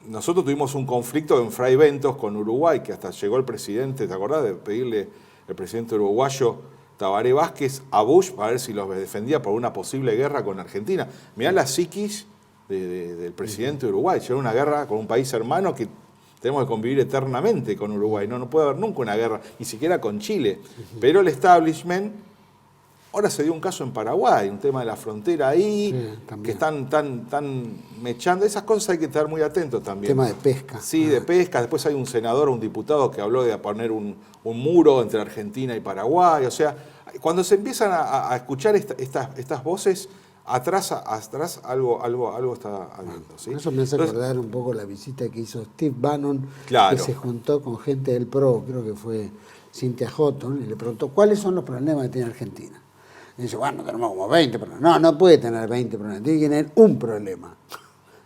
Nosotros tuvimos un conflicto en Fray Bentos con Uruguay, que hasta llegó el presidente, ¿te acordás de pedirle el presidente uruguayo Tabaré Vázquez a Bush para ver si los defendía por una posible guerra con Argentina? Mirá la psiquis del presidente de Uruguay. Llegó una guerra con un país hermano que tenemos que convivir eternamente con Uruguay. No puede haber nunca una guerra, ni siquiera con Chile. Pero el establishment... Ahora se dio un caso en Paraguay, un tema de la frontera ahí, que están mechando. Esas cosas hay que estar muy atentos también. Tema de pesca. Sí, de pesca. Después hay un senador o un diputado que habló de poner un muro entre Argentina y Paraguay. O sea, cuando se empiezan a escuchar estas voces, atrás algo está habiendo. ¿Sí? Eso me hace acordar un poco la visita que hizo Steve Bannon, claro, que se juntó con gente del PRO, creo que fue Cynthia Houghton, y le preguntó cuáles son los problemas que tiene Argentina. Y dice, bueno, tenemos como 20 problemas. No puede tener 20 problemas, tiene que tener un problema.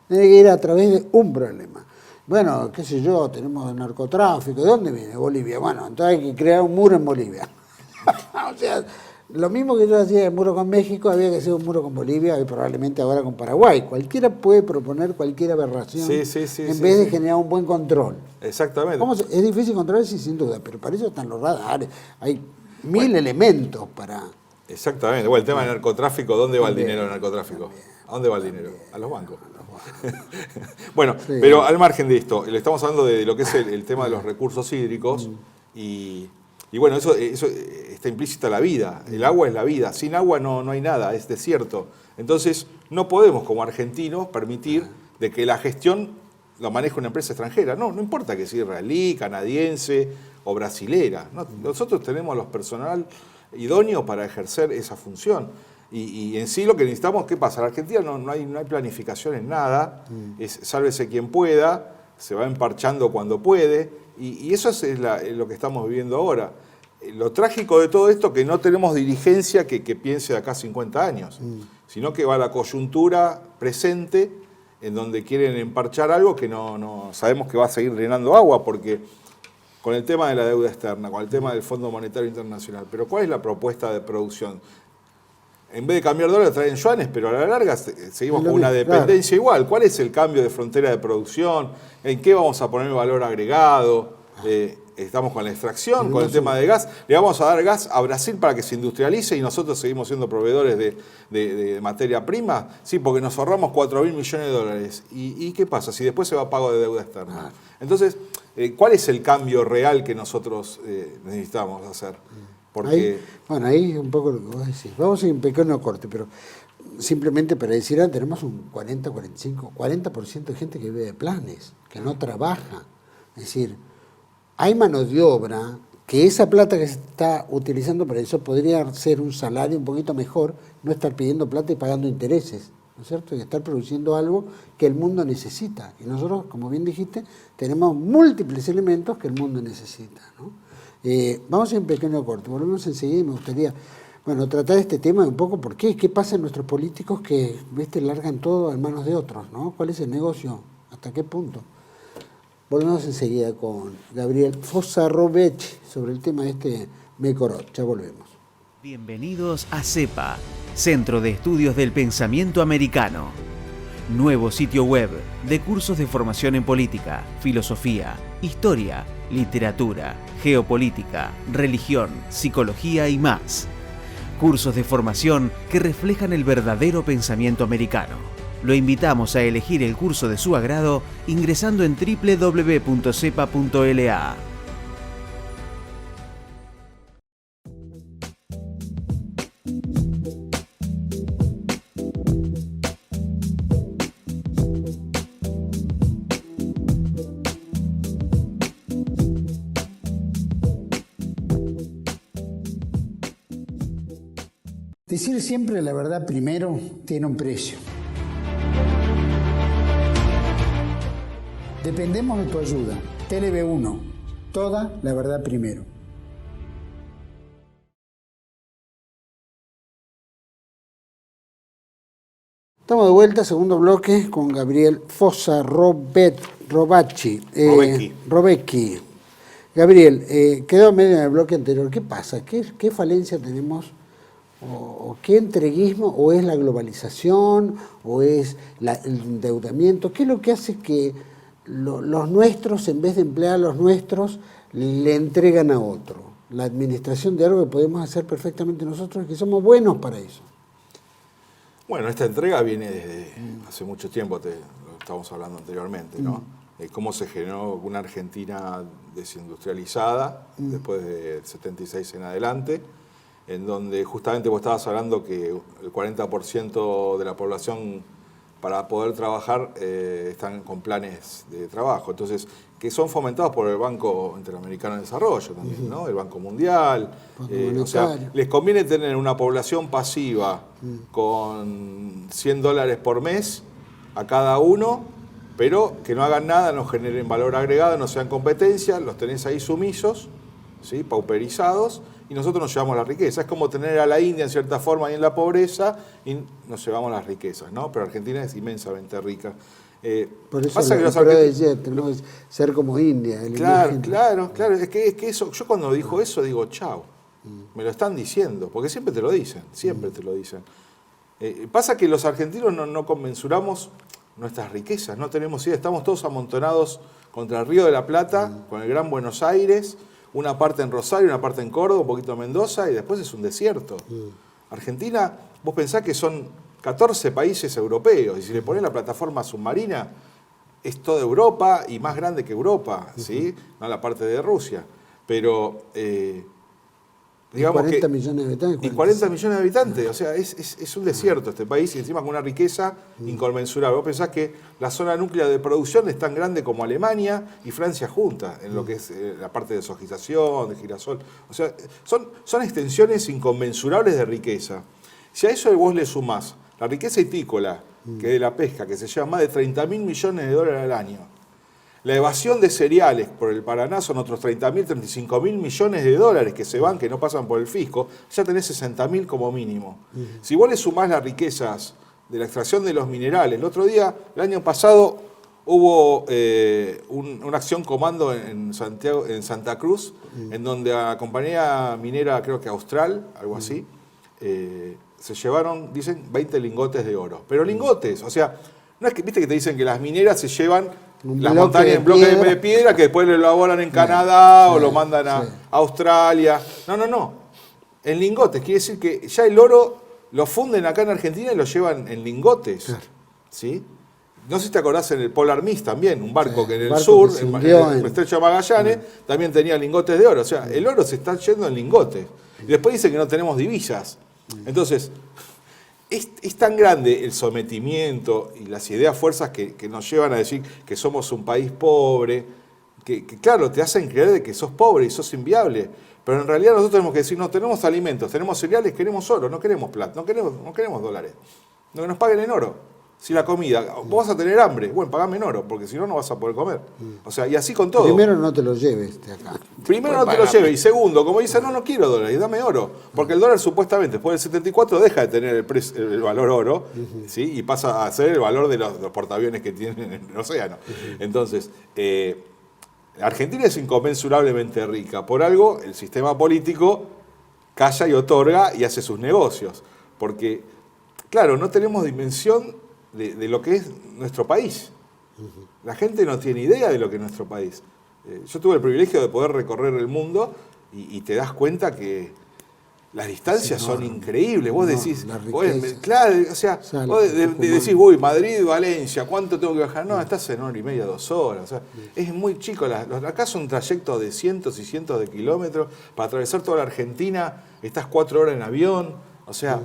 Tiene que ir a través de un problema. Bueno, qué sé yo, tenemos narcotráfico. ¿De dónde viene? Bolivia. Bueno, entonces hay que crear un muro en Bolivia. O sea, lo mismo que yo hacía el muro con México, había que hacer un muro con Bolivia y probablemente ahora con Paraguay. Cualquiera puede proponer cualquier aberración en vez de generar un buen control. Exactamente. Es difícil controlar, sí, sin duda, pero para eso están los radares. Hay mil elementos para... Exactamente. Bueno, el tema del narcotráfico, ¿dónde va el dinero del narcotráfico? ¿A dónde va el dinero? A los bancos. Bueno, pero al margen de esto, le estamos hablando de lo que es el tema de los recursos hídricos y bueno, eso está implícita la vida. El agua es la vida. Sin agua no hay nada, es desierto. Entonces, no podemos como argentinos permitir de que la gestión lo maneje una empresa extranjera. No importa que sea israelí, canadiense o brasilera. Nosotros tenemos los personal idóneo para ejercer esa función. Y en sí lo que necesitamos, ¿qué pasa? En Argentina no hay planificación en nada, es sálvese quien pueda, se va emparchando cuando puede, y eso es lo que estamos viviendo ahora. Lo trágico de todo esto es que no tenemos dirigencia que piense de acá a 50 años, sino que va a la coyuntura presente, en donde quieren emparchar algo que no sabemos que va a seguir drenando agua, porque con el tema de la deuda externa, con el tema del Fondo Monetario Internacional, pero ¿cuál es la propuesta de producción? En vez de cambiar dólares traen yuanes, pero a la larga seguimos con una dependencia igual. ¿Cuál es el cambio de frontera de producción? ¿En qué vamos a poner valor agregado? Estamos con la extracción, con el tema de gas. Le vamos a dar gas a Brasil para que se industrialice y nosotros seguimos siendo proveedores de materia prima. Sí, porque nos ahorramos 4.000 millones de dólares. ¿Y qué pasa si después se va a pago de deuda externa? Entonces, ¿cuál es el cambio real que nosotros necesitamos hacer? Porque... Ahí es un poco lo que vos decís. Vamos a ir un pequeño corte, pero simplemente para decir, tenemos un 40% de gente que vive de planes, que no trabaja. Es decir, hay mano de obra, que esa plata que se está utilizando para eso podría ser un salario un poquito mejor, no estar pidiendo plata y pagando intereses, ¿no es cierto? Y estar produciendo algo que el mundo necesita. Y nosotros, como bien dijiste, tenemos múltiples elementos que el mundo necesita, ¿no? Vamos a ir un pequeño corte, volvemos enseguida y me gustaría tratar este tema un poco, ¿por qué? ¿Qué pasa en nuestros políticos que largan todo en manos de otros, ¿no? ¿Cuál es el negocio? ¿Hasta qué punto? Volvemos enseguida con Gabriel Fossarrovechi sobre el tema de este Mecorot. Ya volvemos. Bienvenidos a CEPA, Centro de Estudios del Pensamiento Americano. Nuevo sitio web de cursos de formación en política, filosofía, historia, literatura, geopolítica, religión, psicología y más. Cursos de formación que reflejan el verdadero pensamiento americano. Lo invitamos a elegir el curso de su agrado ingresando en www.cepa.la. Decir siempre la verdad primero tiene un precio. Dependemos de tu ayuda. TLB1, toda la verdad primero. Estamos de vuelta, segundo bloque, con Gabriel Fossa Robecchi. Gabriel, quedó medio en el bloque anterior. ¿Qué pasa? ¿Qué falencia tenemos? ¿O qué entreguismo? ¿O es la globalización? ¿O es el endeudamiento? ¿Qué es lo que hace que los nuestros, en vez de emplear a los nuestros, le entregan a otro? La administración de algo que podemos hacer perfectamente nosotros, que somos buenos para eso. Bueno, esta entrega viene desde hace mucho tiempo, lo estábamos hablando anteriormente, ¿no? Cómo se generó una Argentina desindustrializada después del 76 en adelante, en donde justamente vos estabas hablando que el 40% de la población para poder trabajar están con planes de trabajo, entonces que son fomentados por el Banco Interamericano de Desarrollo también, ¿no? El Banco Mundial. O sea, les conviene tener una población pasiva con $100 por mes a cada uno, pero que no hagan nada, no generen valor agregado, no sean competencia, los tenés ahí sumisos, ¿sí? Pauperizados, y nosotros nos llevamos la riqueza. Es como tener a la India en cierta forma ahí en la pobreza y nos llevamos las riquezas, ¿no? Pero Argentina es inmensamente rica. Por eso pasa que los argentinos tenemos que ser como India. Claro. Es que eso, yo cuando dijo eso digo, chau, me lo están diciendo, porque siempre te lo dicen, pasa que los argentinos no conmensuramos nuestras riquezas, no tenemos idea, estamos todos amontonados contra el Río de la Plata, con el Gran Buenos Aires, una parte en Rosario, una parte en Córdoba, un poquito en Mendoza, y después es un desierto. Argentina, vos pensás que son 14 países europeos, y si le pones la plataforma submarina, es toda Europa y más grande que Europa, ¿sí? No la parte de Rusia. Pero, digamos 40 millones de habitantes. Y 40 millones de habitantes, o sea, es un desierto este país, y encima con una riqueza inconmensurable. Vos pensás que la zona núclea de producción es tan grande como Alemania y Francia juntas, en lo que es la parte de sojización, de girasol. O sea, son extensiones inconmensurables de riqueza. Si a eso vos le sumás la riqueza hitícola, que es de la pesca, que se lleva más de 30.000 millones de dólares al año. La evasión de cereales por el Paraná son otros 30.000, 35.000 millones de dólares que se van, que no pasan por el fisco. Ya tenés 60.000 como mínimo. Si vos le sumás las riquezas de la extracción de los minerales, el otro día, el año pasado, hubo una acción comando en Santa Cruz, en donde a la compañía minera, creo que Austral, algo así, se llevaron, dicen, 20 lingotes de oro. Pero lingotes, o sea, no es que, viste que te dicen que las mineras se llevan las montañas en bloques de piedra que después lo elaboran en Canadá o lo mandan a Australia. No. En lingotes, quiere decir que ya el oro lo funden acá en Argentina y lo llevan en lingotes. ¿Sí? No sé si te acordás en el Polar Mist también, un barco que en el sur, en el Estrecho de Magallanes, también tenía lingotes de oro. O sea, el oro se está yendo en lingotes. Y después dicen que no tenemos divisas. Entonces, es tan grande el sometimiento y las ideas fuerzas que nos llevan a decir que somos un país pobre, que claro, te hacen creer de que sos pobre y sos inviable. Pero en realidad nosotros tenemos que decir, no, tenemos alimentos, tenemos cereales, queremos oro, no queremos plata, no queremos dólares. No, que nos paguen en oro. Si la comida, vos vas a tener hambre, bueno, pagame en oro, porque si no, no vas a poder comer. O sea, y así con todo. Primero no te lo lleves de acá. Primero no te lo lleves. Y segundo, como dicen, no quiero dólares, dame oro. Porque el dólar supuestamente después del 74 deja de tener el valor oro, ¿sí? Y pasa a ser el valor de los portaaviones que tienen en el océano. Entonces, Argentina es inconmensurablemente rica. Por algo, el sistema político calla y otorga y hace sus negocios. Porque, claro, no tenemos dimensión de lo que es nuestro país. La gente no tiene idea de lo que es nuestro país. Yo tuve el privilegio de poder recorrer el mundo y te das cuenta que las distancias son increíbles. Vos decís, claro, o sea, vos decís, uy, Madrid, Valencia, ¿cuánto tengo que viajar? No, estás en 1 hora y media, 2 horas. O sea, es muy chico. Acá son trayectos de cientos y cientos de kilómetros. Para atravesar toda la Argentina, estás 4 horas en avión. O sea,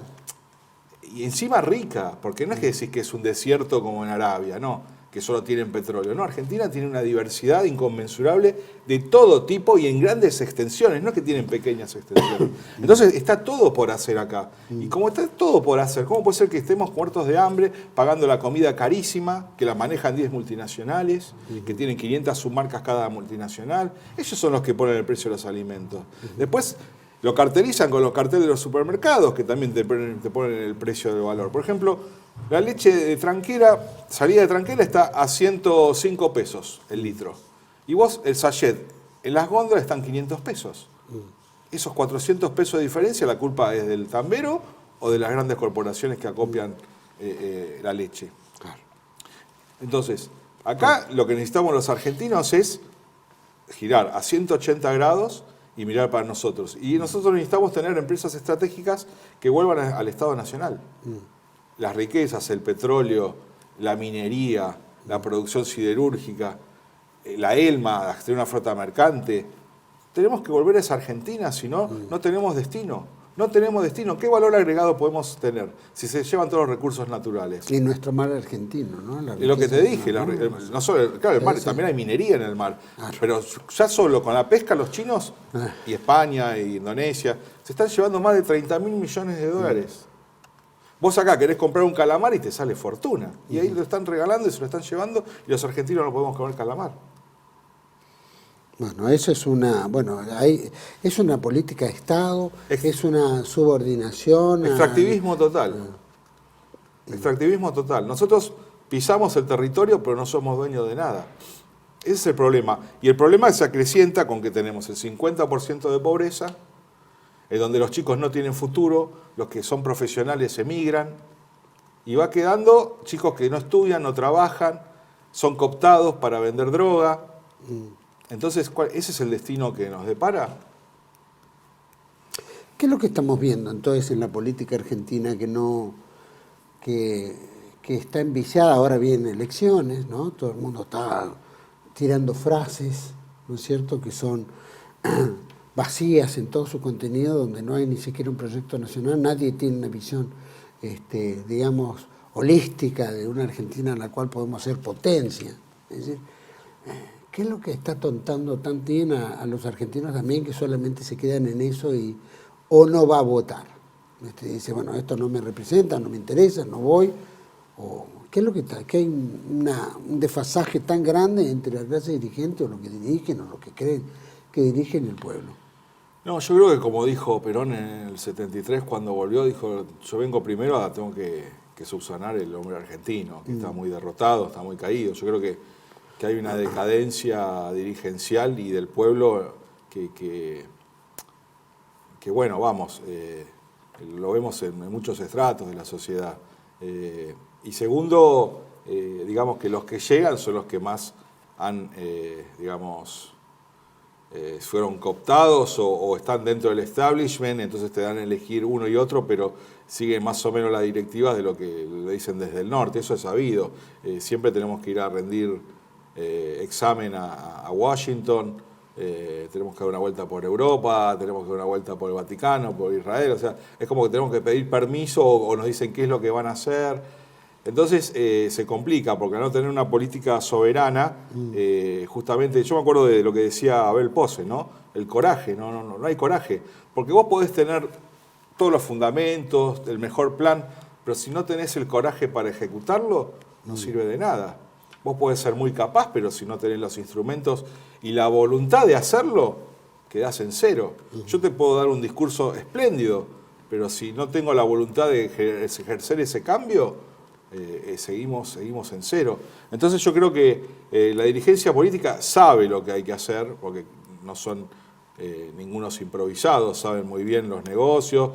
y encima rica, porque no es que decís que es un desierto como en Arabia, no. que solo tienen petróleo. No, Argentina tiene una diversidad inconmensurable de todo tipo y en grandes extensiones, no es que tienen pequeñas extensiones. Entonces está todo por hacer acá. Y como está todo por hacer, ¿cómo puede ser que estemos muertos de hambre, pagando la comida carísima, que la manejan 10 multinacionales, que tienen 500 submarcas cada multinacional? Ellos son los que ponen el precio de los alimentos. Después lo cartelizan con los carteles de los supermercados, que también te ponen el precio del valor. Por ejemplo, la leche de Tranquera, salida de Tranquera, está a 105 pesos el litro. Y vos, el sachet, en las góndolas están 500 pesos. Esos 400 pesos de diferencia, ¿la culpa es del tambero o de las grandes corporaciones que acopian la leche? Claro. Entonces, acá lo que necesitamos los argentinos es girar a 180 grados y mirar para nosotros. Y nosotros necesitamos tener empresas estratégicas que vuelvan al Estado Nacional. Las riquezas, el petróleo, la minería, la producción siderúrgica, la ELMA, tener una flota mercante. Tenemos que volver a esa Argentina, si no, no tenemos destino. No tenemos destino. ¿Qué valor agregado podemos tener si se llevan todos los recursos naturales? Y nuestro mar argentino, ¿no? Y lo que te dije, no solo, claro, el mar, también hay minería en el mar, pero ya solo con la pesca los chinos, y España, y Indonesia, se están llevando más de 30.000 millones de dólares. Vos acá querés comprar un calamar y te sale fortuna. Y ahí lo están regalando y se lo están llevando y los argentinos no podemos comer calamar. Bueno, eso es es una política de Estado, es una subordinación. Extractivismo total. Extractivismo total. Nosotros pisamos el territorio, pero no somos dueños de nada. Ese es el problema. Y el problema se acrecienta con que tenemos el 50% de pobreza, en donde los chicos no tienen futuro, los que son profesionales emigran, y va quedando chicos que no estudian, no trabajan, son cooptados para vender droga. Entonces, ¿ese es el destino que nos depara? ¿Qué es lo que estamos viendo entonces en la política argentina que está enviciada? Ahora vienen elecciones, ¿no? Todo el mundo está tirando frases, ¿no es cierto?, que son vacías en todo su contenido, donde no hay ni siquiera un proyecto nacional, nadie tiene una visión, digamos, holística de una Argentina en la cual podemos ser potencia. Es decir, ¿qué es lo que está tontando tan bien a los argentinos también, que solamente se quedan en eso o no va a votar? Dice, bueno, esto no me representa, no me interesa, no voy. O, ¿qué es lo que está? Que hay un desfasaje tan grande entre la clase dirigente o lo que dirigen o lo que creen que dirigen el pueblo. No, yo creo que como dijo Perón en el 73 cuando volvió, dijo, yo vengo primero, tengo que subsanar el hombre argentino, que está muy derrotado, está muy caído. Yo creo que hay una decadencia dirigencial y del pueblo que bueno, vamos, lo vemos en muchos estratos de la sociedad. Y segundo, digamos que los que llegan son los que más han, fueron cooptados o están dentro del establishment, entonces te dan a elegir uno y otro, pero siguen más o menos las directivas de lo que le dicen desde el norte, eso es sabido. Siempre tenemos que ir a rendir examen a Washington, tenemos que dar una vuelta por Europa, tenemos que dar una vuelta por el Vaticano, por Israel, o sea, es como que tenemos que pedir permiso o nos dicen qué es lo que van a hacer. Entonces se complica, porque al no tener una política soberana, justamente, yo me acuerdo de lo que decía Abel Pose, ¿no? El coraje, no hay coraje, porque vos podés tener todos los fundamentos, el mejor plan, pero si no tenés el coraje para ejecutarlo, no sirve de nada. Vos podés ser muy capaz, pero si no tenés los instrumentos y la voluntad de hacerlo, quedás en cero. Yo te puedo dar un discurso espléndido, pero si no tengo la voluntad de ejercer ese cambio, seguimos en cero. Entonces yo creo que la dirigencia política sabe lo que hay que hacer, porque no son ningunos improvisados, saben muy bien los negocios,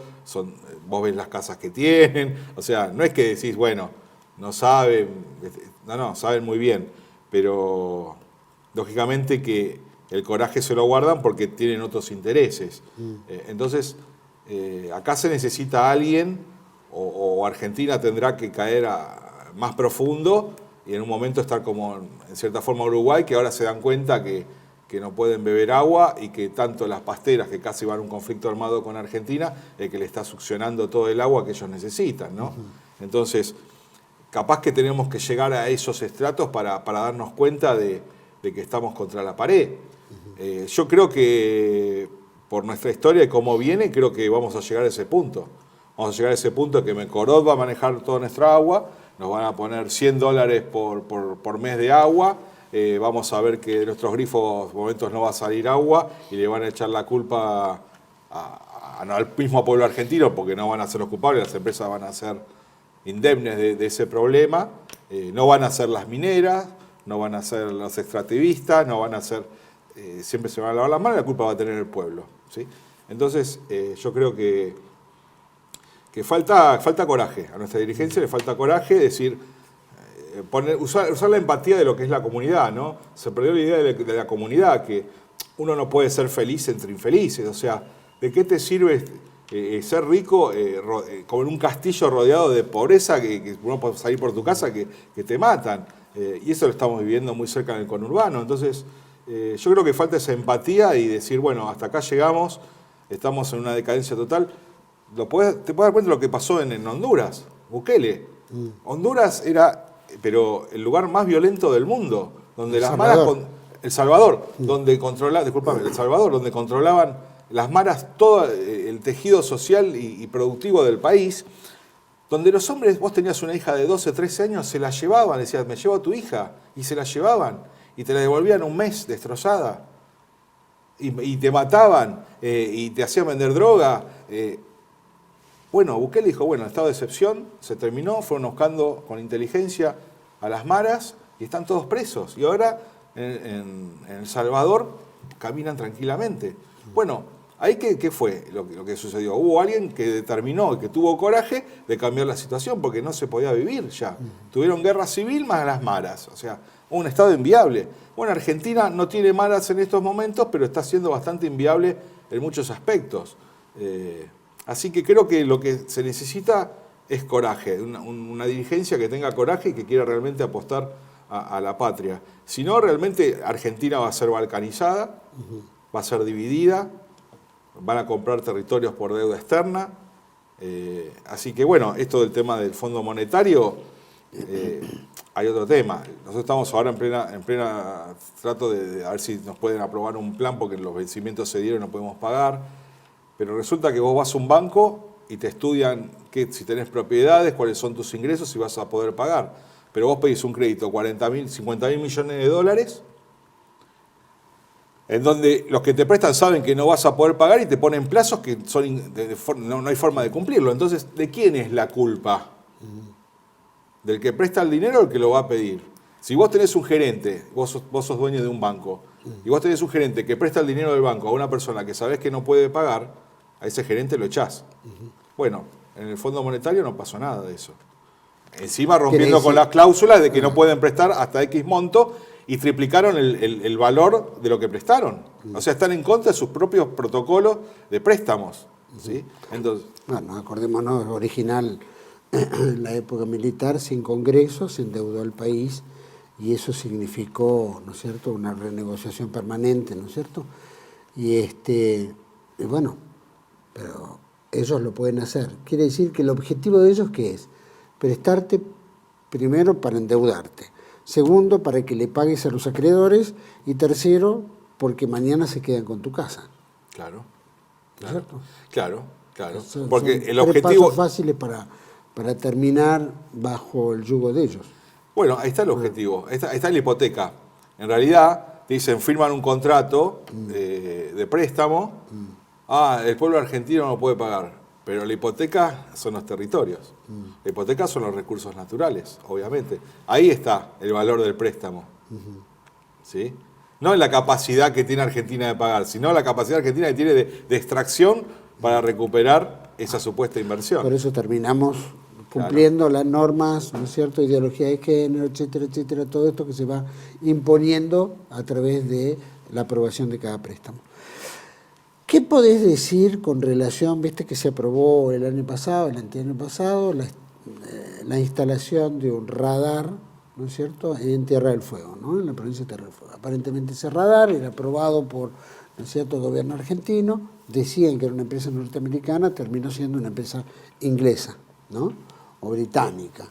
vos ves las casas que tienen, o sea, no es que decís, bueno, no saben, no, saben muy bien, pero lógicamente que el coraje se lo guardan porque tienen otros intereses. Entonces, acá se necesita alguien, o Argentina tendrá que caer más profundo y en un momento estar como en cierta forma Uruguay, que ahora se dan cuenta que no pueden beber agua y que tanto las pasteras, que casi van a un conflicto armado con Argentina, que le está succionando todo el agua que ellos necesitan, ¿no? Entonces, capaz que tenemos que llegar a esos estratos para darnos cuenta de que estamos contra la pared. Yo creo que por nuestra historia y cómo viene, creo que vamos a llegar a ese punto. Vamos a llegar a ese punto que Mecorot va a manejar toda nuestra agua, nos van a poner $100 por mes de agua, vamos a ver que de nuestros grifos por momentos no va a salir agua y le van a echar la culpa al mismo pueblo argentino porque no van a ser los culpables, las empresas van a ser indemnes de ese problema, no van a ser las mineras, no van a ser los extractivistas, no van a ser, siempre se van a lavar las manos y la culpa va a tener el pueblo, ¿sí? Entonces yo creo que falta coraje, a nuestra dirigencia le falta coraje, decir, usar la empatía de lo que es la comunidad, ¿no? Se perdió la idea de la comunidad, que uno no puede ser feliz entre infelices, o sea, ¿de qué te sirve ser rico como en un castillo rodeado de pobreza, que uno puede salir por tu casa que te matan? Y eso lo estamos viviendo muy cerca en el conurbano, entonces yo creo que falta esa empatía y decir, bueno, hasta acá llegamos, estamos en una decadencia total. Te puedes dar cuenta de lo que pasó en Honduras, Bukele. Honduras era, pero el lugar más violento del mundo, donde las maras, El Salvador, donde controlaban las maras todo el tejido social y productivo del país, donde los hombres, vos tenías una hija de 12, 13 años, se la llevaban, decías, me llevo a tu hija, y se la llevaban, y te la devolvían un mes destrozada, y te mataban, y te hacían vender droga. Bueno, Bukele dijo, bueno, el estado de excepción se terminó, fueron buscando con inteligencia a las maras y están todos presos. Y ahora en El Salvador caminan tranquilamente. Bueno, ¿ahí qué fue lo que sucedió? Hubo alguien que determinó y que tuvo coraje de cambiar la situación porque no se podía vivir ya. Tuvieron guerra civil más las maras, o sea, un estado inviable. Bueno, Argentina no tiene maras en estos momentos, pero está siendo bastante inviable en muchos aspectos. Así que creo que lo que se necesita es coraje, una dirigencia que tenga coraje y que quiera realmente apostar a la patria. Si no, realmente Argentina va a ser balcanizada, va a ser dividida, van a comprar territorios por deuda externa. Así que bueno, esto del tema del Fondo Monetario, hay otro tema. Nosotros estamos ahora en plena trato de a ver si nos pueden aprobar un plan porque los vencimientos se dieron y no podemos pagar. Pero resulta que vos vas a un banco y te estudian si tenés propiedades, cuáles son tus ingresos y vas a poder pagar. Pero vos pedís un crédito, 50.000 millones de dólares, en donde los que te prestan saben que no vas a poder pagar y te ponen plazos que no hay forma de cumplirlo. Entonces, ¿de quién es la culpa? ¿Del que presta el dinero o el que lo va a pedir? Si vos tenés un gerente, vos sos dueño de un banco, y vos tenés un gerente que presta el dinero del banco a una persona que sabés que no puede pagar, a ese gerente lo echás. Bueno, en el Fondo Monetario no pasó nada de eso. Encima rompiendo con las cláusulas de que no pueden prestar hasta X monto y triplicaron el valor de lo que prestaron. O sea, están en contra de sus propios protocolos de préstamos. ¿Sí? Entonces, bueno, acordémonos, original, en la época militar, sin Congreso, se endeudó el país y eso significó, ¿no es cierto?, una renegociación permanente, ¿no es cierto? Y bueno, pero ellos lo pueden hacer. Quiere decir que el objetivo de ellos, ¿qué es? Prestarte primero para endeudarte, segundo para que le pagues a los acreedores y tercero porque mañana se quedan con tu casa. Claro, ¿no es cierto? Claro. Porque el objetivo pasos fáciles para terminar bajo el yugo de ellos. Bueno, ahí está el objetivo, ahí está la hipoteca. En realidad, te dicen, firman un contrato de préstamo, el pueblo argentino no puede pagar, pero la hipoteca son los territorios, la hipoteca son los recursos naturales, obviamente. Ahí está el valor del préstamo, ¿sí? No en la capacidad que tiene Argentina de pagar, sino la capacidad argentina que tiene de extracción para recuperar esa supuesta inversión. Por eso terminamos cumpliendo las normas, ¿no es cierto?, ideología de género, etcétera, etcétera, todo esto que se va imponiendo a través de la aprobación de cada préstamo. ¿Qué podés decir con relación, viste que se aprobó el año pasado, el anteaño pasado, la instalación de un radar, ¿no es cierto?, en Tierra del Fuego, ¿no?, en la provincia de Tierra del Fuego? Aparentemente ese radar era aprobado por, ¿no es cierto?, el gobierno argentino, decían que era una empresa norteamericana, terminó siendo una empresa inglesa, ¿no?, o británica.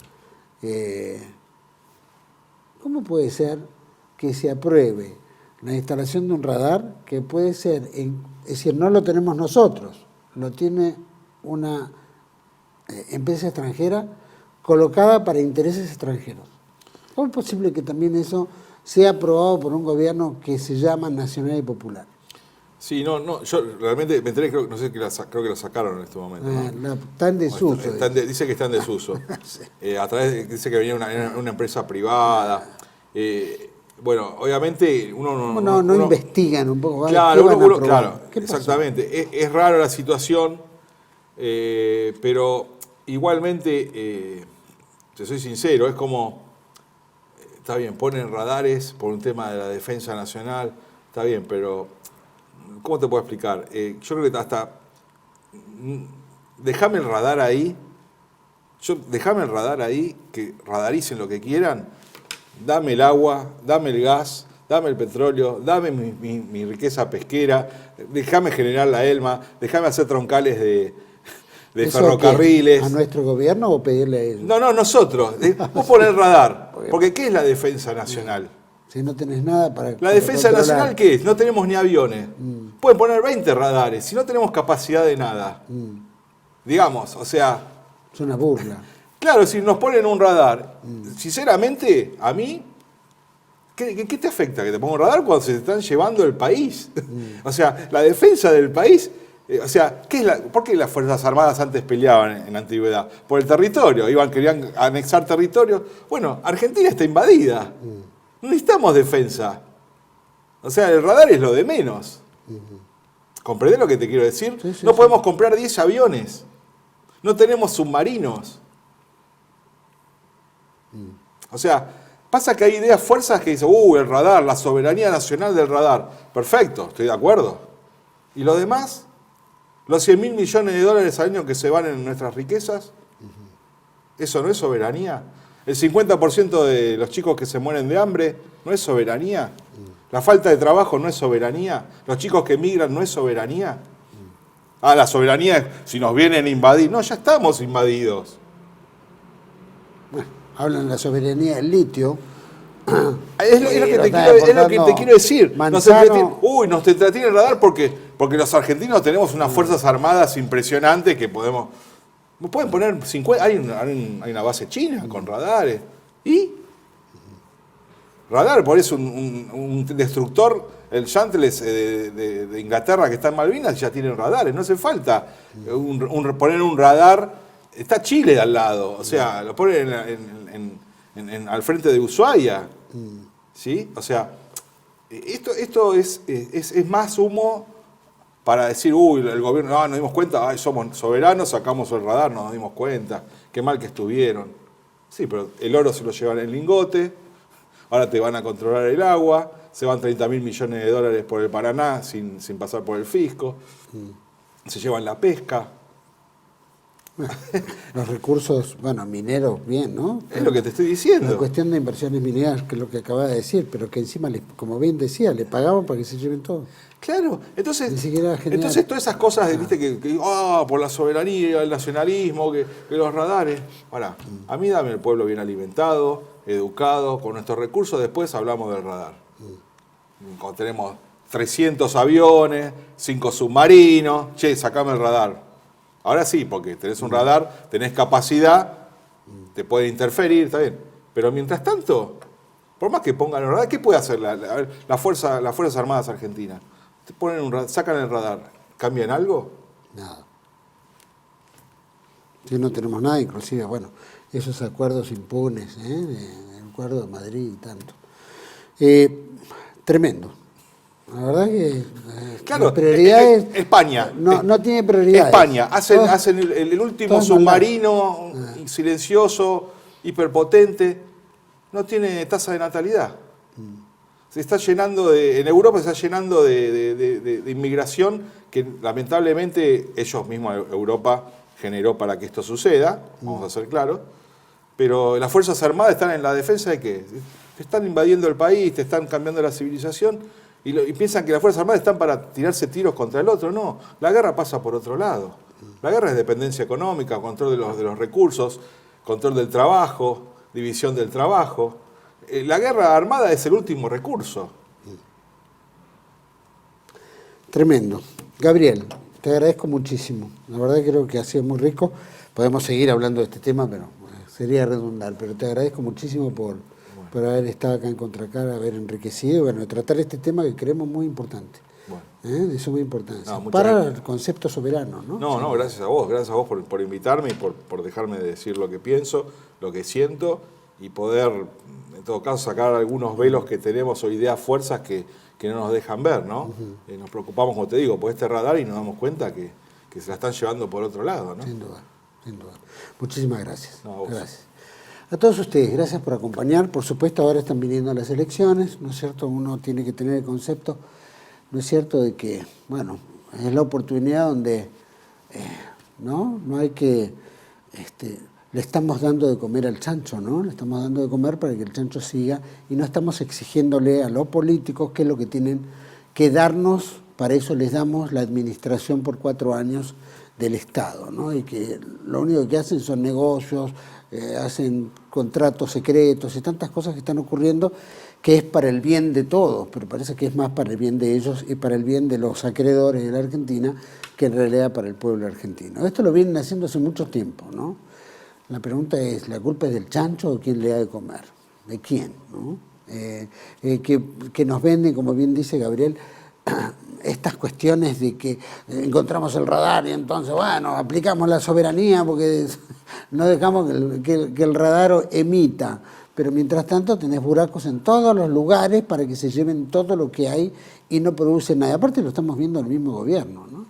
¿cómo puede ser que se apruebe la instalación de un radar que puede ser, es decir, no lo tenemos nosotros, lo tiene una empresa extranjera colocada para intereses extranjeros? ¿Cómo es posible que también eso sea aprobado por un gobierno que se llama Nacional y Popular? Sí, no, yo realmente me enteré, creo que lo sacaron en este momento. Está en desuso. Dice que está en desuso. Sí. Dice que venía una empresa privada. Bueno, obviamente uno no investigan un poco. Claro, claro, exactamente. Es raro la situación, pero igualmente, te soy sincero, es como, está bien, ponen radares por un tema de la defensa nacional, está bien, pero ¿cómo te puedo explicar? Yo creo que hasta, déjame el radar ahí, que radaricen lo que quieran. Dame el agua, dame el gas, dame el petróleo, dame mi riqueza pesquera, déjame generar la ELMA, déjame hacer troncales de ferrocarriles. ¿A nuestro gobierno o pedirle a ellos? No, nosotros. Vos ponés radar. Porque ¿qué es la defensa nacional? Si no tenés nada para ¿La defensa nacional qué es? No tenemos ni aviones. Pueden poner 20 radares, si no tenemos capacidad de nada. Digamos, o sea... Es una burla. Claro, si nos ponen un radar, sinceramente, a mí, ¿qué te afecta que te ponga un radar cuando se te están llevando el país? O sea, la defensa del país, o sea, ¿por qué las Fuerzas Armadas antes peleaban en la antigüedad? Por el territorio, querían anexar territorio. Bueno, Argentina está invadida, no necesitamos defensa. O sea, el radar es lo de menos. ¿Comprendés lo que te quiero decir? Sí, no podemos comprar 10 aviones, no tenemos submarinos. O sea, pasa que hay ideas, fuerzas que dicen, el radar, la soberanía nacional del radar. Perfecto, estoy de acuerdo. ¿Y lo demás? Los 100.000 millones de dólares al año que se van en nuestras riquezas, ¿eso no es soberanía? ¿El 50% de los chicos que se mueren de hambre no es soberanía? ¿La falta de trabajo no es soberanía? ¿Los chicos que emigran no es soberanía? La soberanía es si nos vienen a invadir. No, ya estamos invadidos. Hablan de la soberanía del litio. Es lo que te quiero decir. Nos entretiene el radar porque los argentinos tenemos unas fuerzas armadas impresionantes que podemos... Pueden poner 50... Hay una base china con radares. ¿Y? Radar, por eso un destructor, el Chanteles de Inglaterra que está en Malvinas, ya tiene radares. No hace falta poner un radar... Está Chile al lado, o sea, lo ponen al frente de Ushuaia, ¿sí? O sea, esto es más humo para decir, el gobierno, no nos dimos cuenta, somos soberanos, sacamos el radar, no nos dimos cuenta, qué mal que estuvieron. Sí, pero el oro se lo llevan en lingote, ahora te van a controlar el agua, se van 30.000 millones de dólares por el Paraná sin pasar por el fisco, se llevan la pesca. Los recursos, mineros, bien, ¿no? Es lo que te estoy diciendo. La cuestión de inversiones mineras, que es lo que acaba de decir, pero que encima, como bien decía, le pagaban para que se lleven todo. Claro, entonces todas esas cosas, viste, que por la soberanía, el nacionalismo, que los radares. A mí dame el pueblo bien alimentado, educado, con nuestros recursos, después hablamos del radar. Cuando tenemos 300 aviones, 5 submarinos, sacame el radar. Ahora sí, porque tenés un radar, tenés capacidad, te puede interferir, está bien. Pero mientras tanto, por más que pongan el radar, ¿qué puede hacer las Fuerzas Armadas Argentinas? Te ponen sacan el radar, ¿cambian algo? Nada. Si no tenemos nada, inclusive, esos acuerdos impunes, el acuerdo de Madrid y tanto. Tremendo. La verdad que claro, prioridades España no tiene prioridades. España hacen el último submarino silencioso, hiperpotente, no tiene tasa de natalidad. Se está llenando en Europa se está llenando de inmigración que lamentablemente ellos mismos, Europa, generó para que esto suceda, vamos a ser claros, pero las Fuerzas Armadas están en la defensa de ¿qué? Te están invadiendo el país, te están cambiando la civilización. Y piensan que las Fuerzas Armadas están para tirarse tiros contra el otro. No, la guerra pasa por otro lado. La guerra es dependencia económica, control de los recursos, control del trabajo, división del trabajo. La guerra armada es el último recurso. Tremendo. Gabriel, te agradezco muchísimo. La verdad creo que ha sido muy rico. Podemos seguir hablando de este tema, pero sería redundar. Pero te agradezco muchísimo por haber estado acá en Contracara, haber enriquecido, bueno, tratar este tema que creemos muy importante. De suma importancia. Para el concepto soberano, ¿no? No, gracias a vos por invitarme y por dejarme decir lo que pienso, lo que siento y poder, en todo caso, sacar algunos velos que tenemos o ideas, fuerzas que no nos dejan ver, ¿no? Nos preocupamos, como te digo, por este radar y nos damos cuenta que se la están llevando por otro lado, ¿no? Sin duda, sin duda. Muchísimas gracias. No, gracias. A todos ustedes, gracias por acompañar. Por supuesto, ahora están viniendo las elecciones, ¿no es cierto? Uno tiene que tener el concepto, ¿no es cierto?, de que, bueno, es la oportunidad donde no hay que, le estamos dando de comer al chancho, ¿no? Le estamos dando de comer para que el chancho siga y no estamos exigiéndole a los políticos qué es lo que tienen que darnos, para eso les damos la administración por 4 años del Estado, ¿no? Y que lo único que hacen son negocios, hacen contratos secretos y tantas cosas que están ocurriendo que es para el bien de todos, pero parece que es más para el bien de ellos y para el bien de los acreedores de la Argentina que en realidad para el pueblo argentino. Esto lo vienen haciendo hace mucho tiempo, ¿no? La pregunta es, ¿la culpa es del chancho o quién le da de comer? ¿De quién? ¿No? Que nos venden, como bien dice Gabriel, estas cuestiones de que encontramos el radar y entonces, bueno, aplicamos la soberanía porque no dejamos que el radar emita. Pero mientras tanto tenés buracos en todos los lugares para que se lleven todo lo que hay y no producen nada. Aparte lo estamos viendo en el mismo gobierno, ¿no?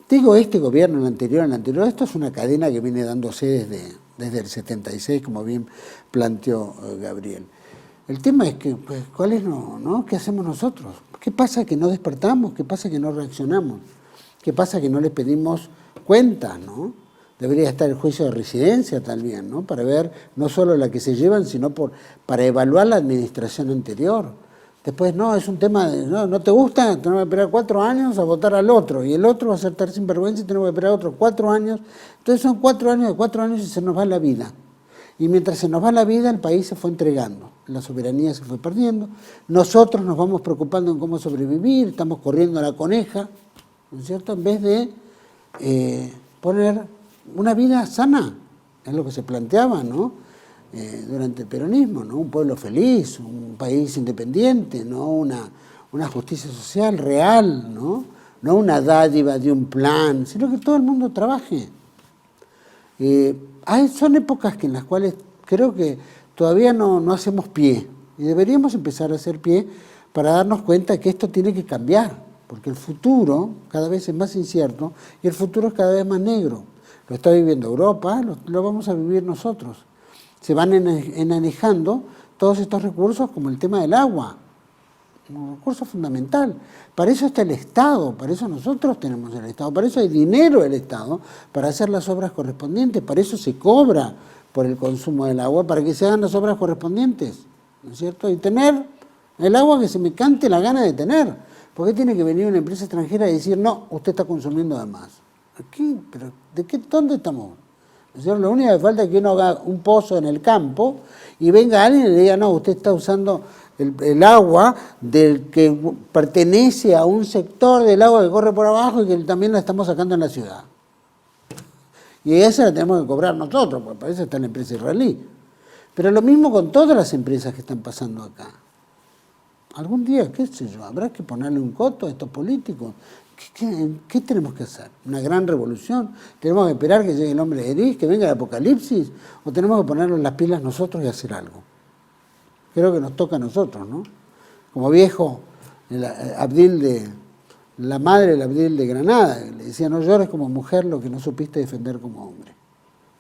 Digo este gobierno, el anterior, esto es una cadena que viene dándose desde el 76, como bien planteó Gabriel. El tema es que, pues, ¿cuál es no? ¿Qué hacemos nosotros? ¿Qué pasa que no despertamos? ¿Qué pasa que no reaccionamos? ¿Qué pasa que no le pedimos cuentas, no? Debería estar el juicio de residencia también, ¿no? Para ver no solo la que se llevan, sino para evaluar la administración anterior. Después, no, es un tema de, no te gusta, tenemos que esperar 4 años a votar al otro, y el otro va a ser estar sin vergüenza y tenemos que esperar otros 4 años. Entonces son 4 años de 4 años y se nos va la vida. Y mientras se nos va la vida, el país se fue entregando, la soberanía se fue perdiendo, nosotros nos vamos preocupando en cómo sobrevivir, estamos corriendo a la coneja, ¿no es cierto?, en vez de poner una vida sana, es lo que se planteaba, ¿no?, durante el peronismo, ¿no?, un pueblo feliz, un país independiente, ¿no?, una justicia social real, ¿no?, no una dádiva de un plan, sino que todo el mundo trabaje. Son épocas en las cuales creo que todavía no hacemos pie y deberíamos empezar a hacer pie para darnos cuenta que esto tiene que cambiar, porque el futuro cada vez es más incierto y el futuro es cada vez más negro. Lo está viviendo Europa, lo vamos a vivir nosotros. Se van enanejando todos estos recursos como el tema del agua, un recurso fundamental. Para eso está el Estado, para eso nosotros tenemos el Estado, para eso hay dinero del Estado, para hacer las obras correspondientes, para eso se cobra por el consumo del agua, para que se hagan las obras correspondientes, ¿no es cierto? Y tener el agua que se me cante la gana de tener. ¿Por qué tiene que venir una empresa extranjera y decir, no, usted está consumiendo de más? ¿Qué? ¿Pero dónde estamos? ¿No es cierto? Lo único que falta es que uno haga un pozo en el campo y venga alguien y le diga, no, usted está usando el agua del que pertenece a un sector del agua que corre por abajo y que también la estamos sacando en la ciudad. Y esa la tenemos que cobrar nosotros, porque para eso está la empresa israelí. Pero lo mismo con todas las empresas que están pasando acá. Algún día, qué sé yo, habrá que ponerle un coto a estos políticos. ¿Qué tenemos que hacer? ¿Una gran revolución? ¿Tenemos que esperar que llegue el hombre de Eris, que venga el apocalipsis? ¿O tenemos que ponernos las pilas nosotros y hacer algo? Creo que nos toca a nosotros, ¿no? Como viejo, la madre del Abdil de Granada, le decía, no llores como mujer lo que no supiste defender como hombre.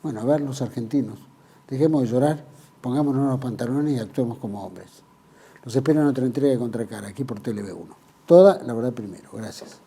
Bueno, a ver, los argentinos, dejemos de llorar, pongámonos los pantalones y actuemos como hombres. Los espero en otra entrega de Contracara, aquí por TLV1. Toda la verdad primero. Gracias.